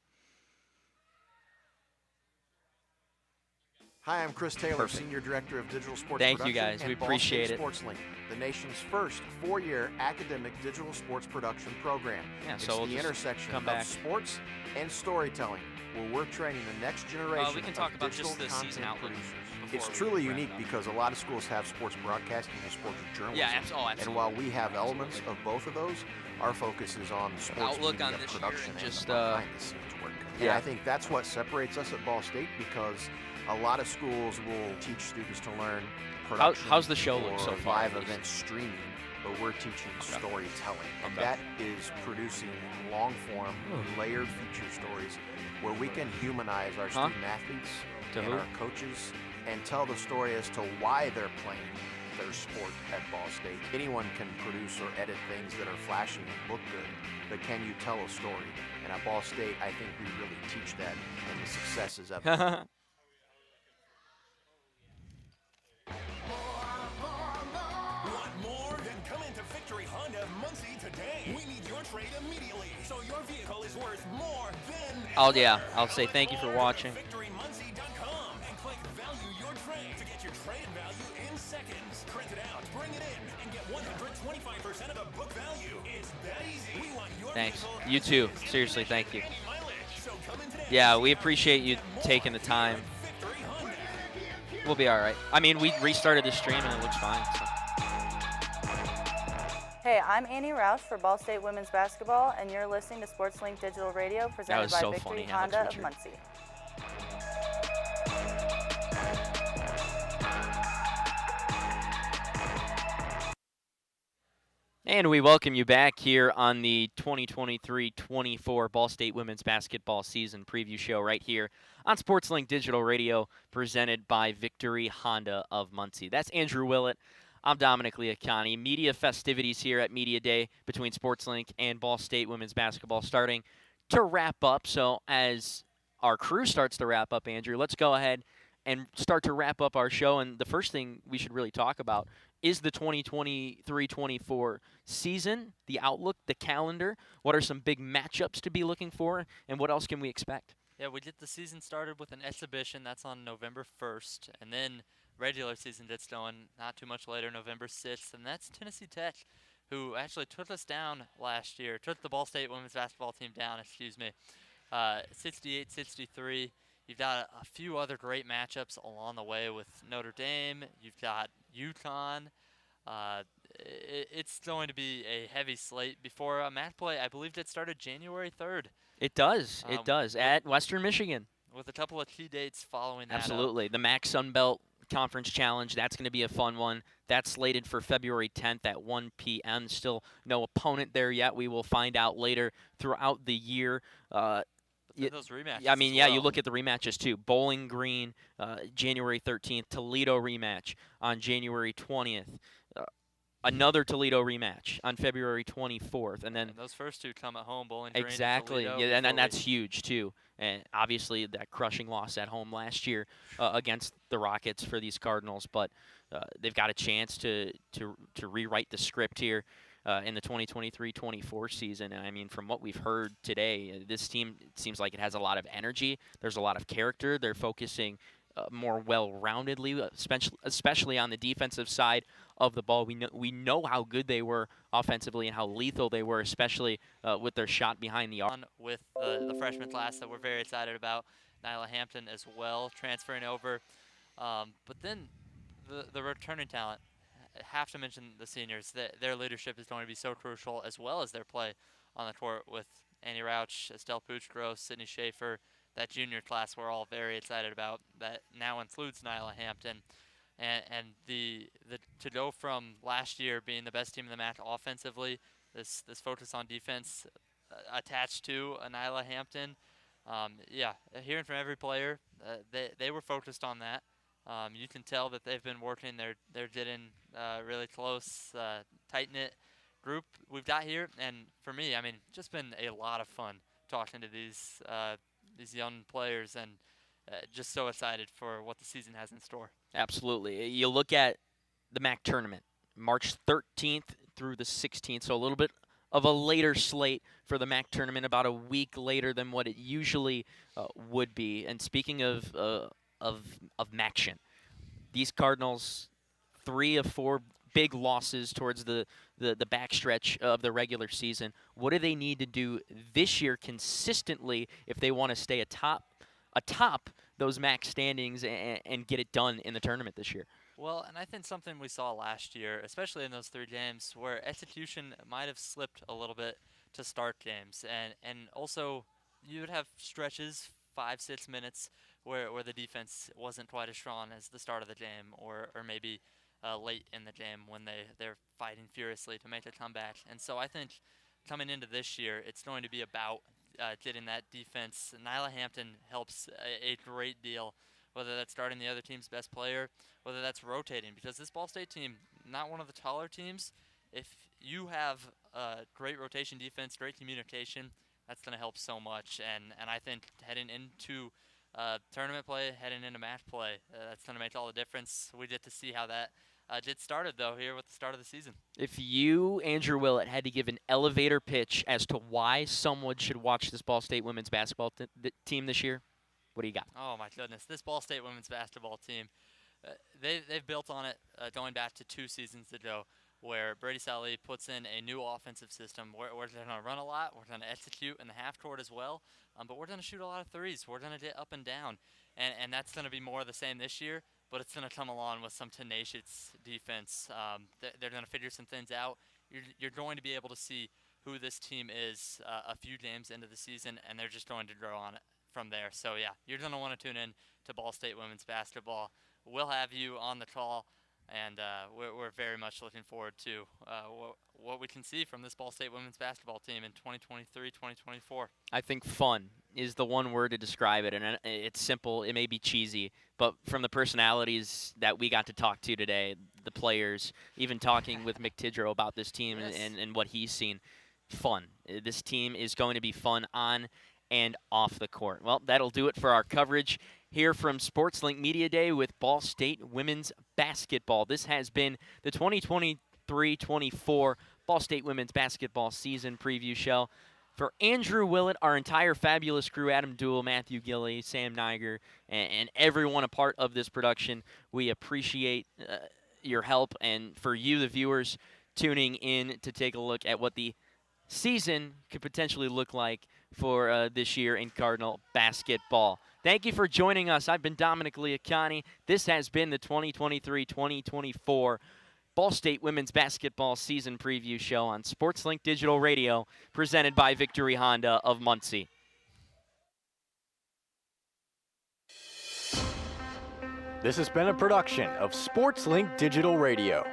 Hi, I'm Chris Taylor, Senior Director of Digital Sports Thank Production you guys. and We Ball appreciate State it. SportsLink, the nation's first 4-year academic digital sports production program. Yeah, it's so we'll the just intersection come of back. sports and storytelling, where we're training the next generation we can talk of about digital just the content season outlook producers. before It's we truly wrap unique up. because a lot of schools have sports broadcasting and sports journalism. Yeah, absolutely. And while we have elements of both of those, our focus is on sports Outlook media on this year production and and just, the behind-the-scenes work. And yeah. I think that's what separates us at Ball State, because a lot of schools will teach students to learn production. How's the show look so or far, live at least? event streaming, but we're teaching storytelling. And Okay. that is producing long-form, layered feature stories where we can humanize our student athletes and our coaches and tell the story as to why they're playing their sport at Ball State. Anyone can produce or edit things that are flashy and look good, but can you tell a story? And at Ball State, I think we really teach that, and the success is evident. Want more? Then come into Victory Honda of Muncie today. We need your trade immediately, so your vehicle is worth more than. I'll say thank you for watching. VictoryMuncie.com. seconds. Print it out, bring it in, and get 125% of the book value. It's that easy. We want your Thanks. vehicle You too. Seriously, thank you. and mileage. So come in today. Yeah, we appreciate you taking the time. Victory Honda. We'll be all right. I mean, we restarted the stream, and it looks fine. So. Hey, I'm Annie Roush for Ball State Women's Basketball, and you're listening to SportsLink Digital Radio presented by so Victory funny, Alex Honda of Richard. Muncie. And we welcome you back here on the 2023-24 Ball State Women's Basketball Season Preview Show right here on SportsLink Digital Radio presented by Victory Honda of Muncie. That's Andrew Willett. I'm Dominick Liacone. Media festivities here at Media Day between SportsLink and Ball State Women's Basketball starting to wrap up. So as our crew starts to wrap up, Andrew, let's go ahead and start to wrap up our show. And the first thing we should really talk about is the 2023-24 season, the outlook, the calendar. What are some big matchups to be looking for, and what else can we expect? Yeah, we get the season started with an exhibition. That's on November 1st, and then regular season gets going not too much later, November 6th, and that's Tennessee Tech, who actually took us down last year, took the Ball State women's basketball team down, 68-63. You've got a few other great matchups along the way with Notre Dame. You've got UConn. It's going to be a heavy slate before a match play. I believe it started January 3rd. It does. It does. At Western Michigan. With a couple of key dates following that. Absolutely. The MAC Sun Belt Conference Challenge, that's going to be a fun one. That's slated for February 10th at 1 p.m. Still no opponent there yet. We will find out later throughout the year. Those rematches. I mean, yeah, you look at the rematches too. Bowling Green, January 13th. Toledo rematch on January 20th. Another Toledo rematch on February 24th, and then those first two come at home. Bowling Green. Exactly. Toledo, Yeah, and that's huge too. And obviously that crushing loss at home last year against the Rockets for these Cardinals, but they've got a chance to rewrite the script here. In the 2023-24 season. And I mean, from what we've heard today, this team, it seems like it has a lot of energy. There's a lot of character. They're focusing more well-roundedly, especially on the defensive side of the ball. We know how good they were offensively and how lethal they were, especially with their shot behind the arc. With the freshman class that we're very excited about, Nyla Hampton as well, transferring over. But then the returning talent. Have to mention the seniors. Their leadership is going to be so crucial, as well as their play on the court with Annie Rouch, Estelle Puch-Gross, Sydney Schaefer. That junior class we're all very excited about. That now includes Nyla Hampton. And the to go from last year being the best team in the MAC offensively, this focus on defense attached to Nyla Hampton. Hearing from every player, they were focused on that. You can tell that they've been working. They're getting really close, tight-knit group we've got here. And for me, I mean, just been a lot of fun talking to these young players, and just so excited for what the season has in store. Absolutely. You look at the MAC tournament, March 13th through the 16th, so a little bit of a later slate for the MAC tournament, about a week later than what it usually would be. And speaking of MACtion, these Cardinals, 3 of 4 big losses towards the backstretch of the regular season. What do they need to do this year consistently if they want to stay atop those MAC standings and get it done in the tournament this year? Well, and I think something we saw last year, especially in those 3 games, where execution might have slipped a little bit to start games. And also you would have stretches, 5-6 minutes, where the defense wasn't quite as strong as the start of the game, or maybe late in the game when they're fighting furiously to make a comeback. And so I think coming into this year, it's going to be about getting that defense. Nyla Hampton helps a great deal, whether that's starting the other team's best player, whether that's rotating, because this Ball State team, not one of the taller teams. If you have great rotation defense, great communication, that's going to help so much. And I think heading into tournament play, heading into match play, that's going to make all the difference. We get to see how that did started, though, here with the start of the season. If you, Andrew Willett, had to give an elevator pitch as to why someone should watch this Ball State women's basketball team this year, what do you got? Oh, my goodness. This Ball State women's basketball team, they've built on it going back to 2 seasons ago, where Brady Sallee puts in a new offensive system. We're going to run a lot. We're going to execute in the half court as well. But we're going to shoot a lot of threes. We're going to get up and down. And that's going to be more of the same this year, but it's going to come along with some tenacious defense. They're going to figure some things out. You're going to be able to see who this team is a few games into the season, and they're just going to grow on it from there. So, yeah, you're going to want to tune in to Ball State women's basketball. We'll have you on the call. And we're very much looking forward to what we can see from this Ball State women's basketball team in 2023-2024. I think fun is the one word to describe it, and it's simple. It may be cheesy, but from the personalities that we got to talk to today, the players, even talking with Mick Tidrow about this team and what he's seen, fun. This team is going to be fun on and off the court. Well, that'll do it for our coverage here from SportsLink Media Day with Ball State women's basketball. This has been the 2023-24 Ball State women's basketball season preview show. For Andrew Willett, our entire fabulous crew, Adam Duell, Matthew Gilley, Sam Niger, and everyone a part of this production, we appreciate your help. And for you, the viewers, tuning in to take a look at what the season could potentially look like for this year in Cardinal basketball. Thank you for joining us. I've been Dominick Liacone. This has been the 2023-2024 Ball State women's basketball season preview show on SportsLink Digital Radio, presented by Victory Honda of Muncie. This has been a production of SportsLink Digital Radio.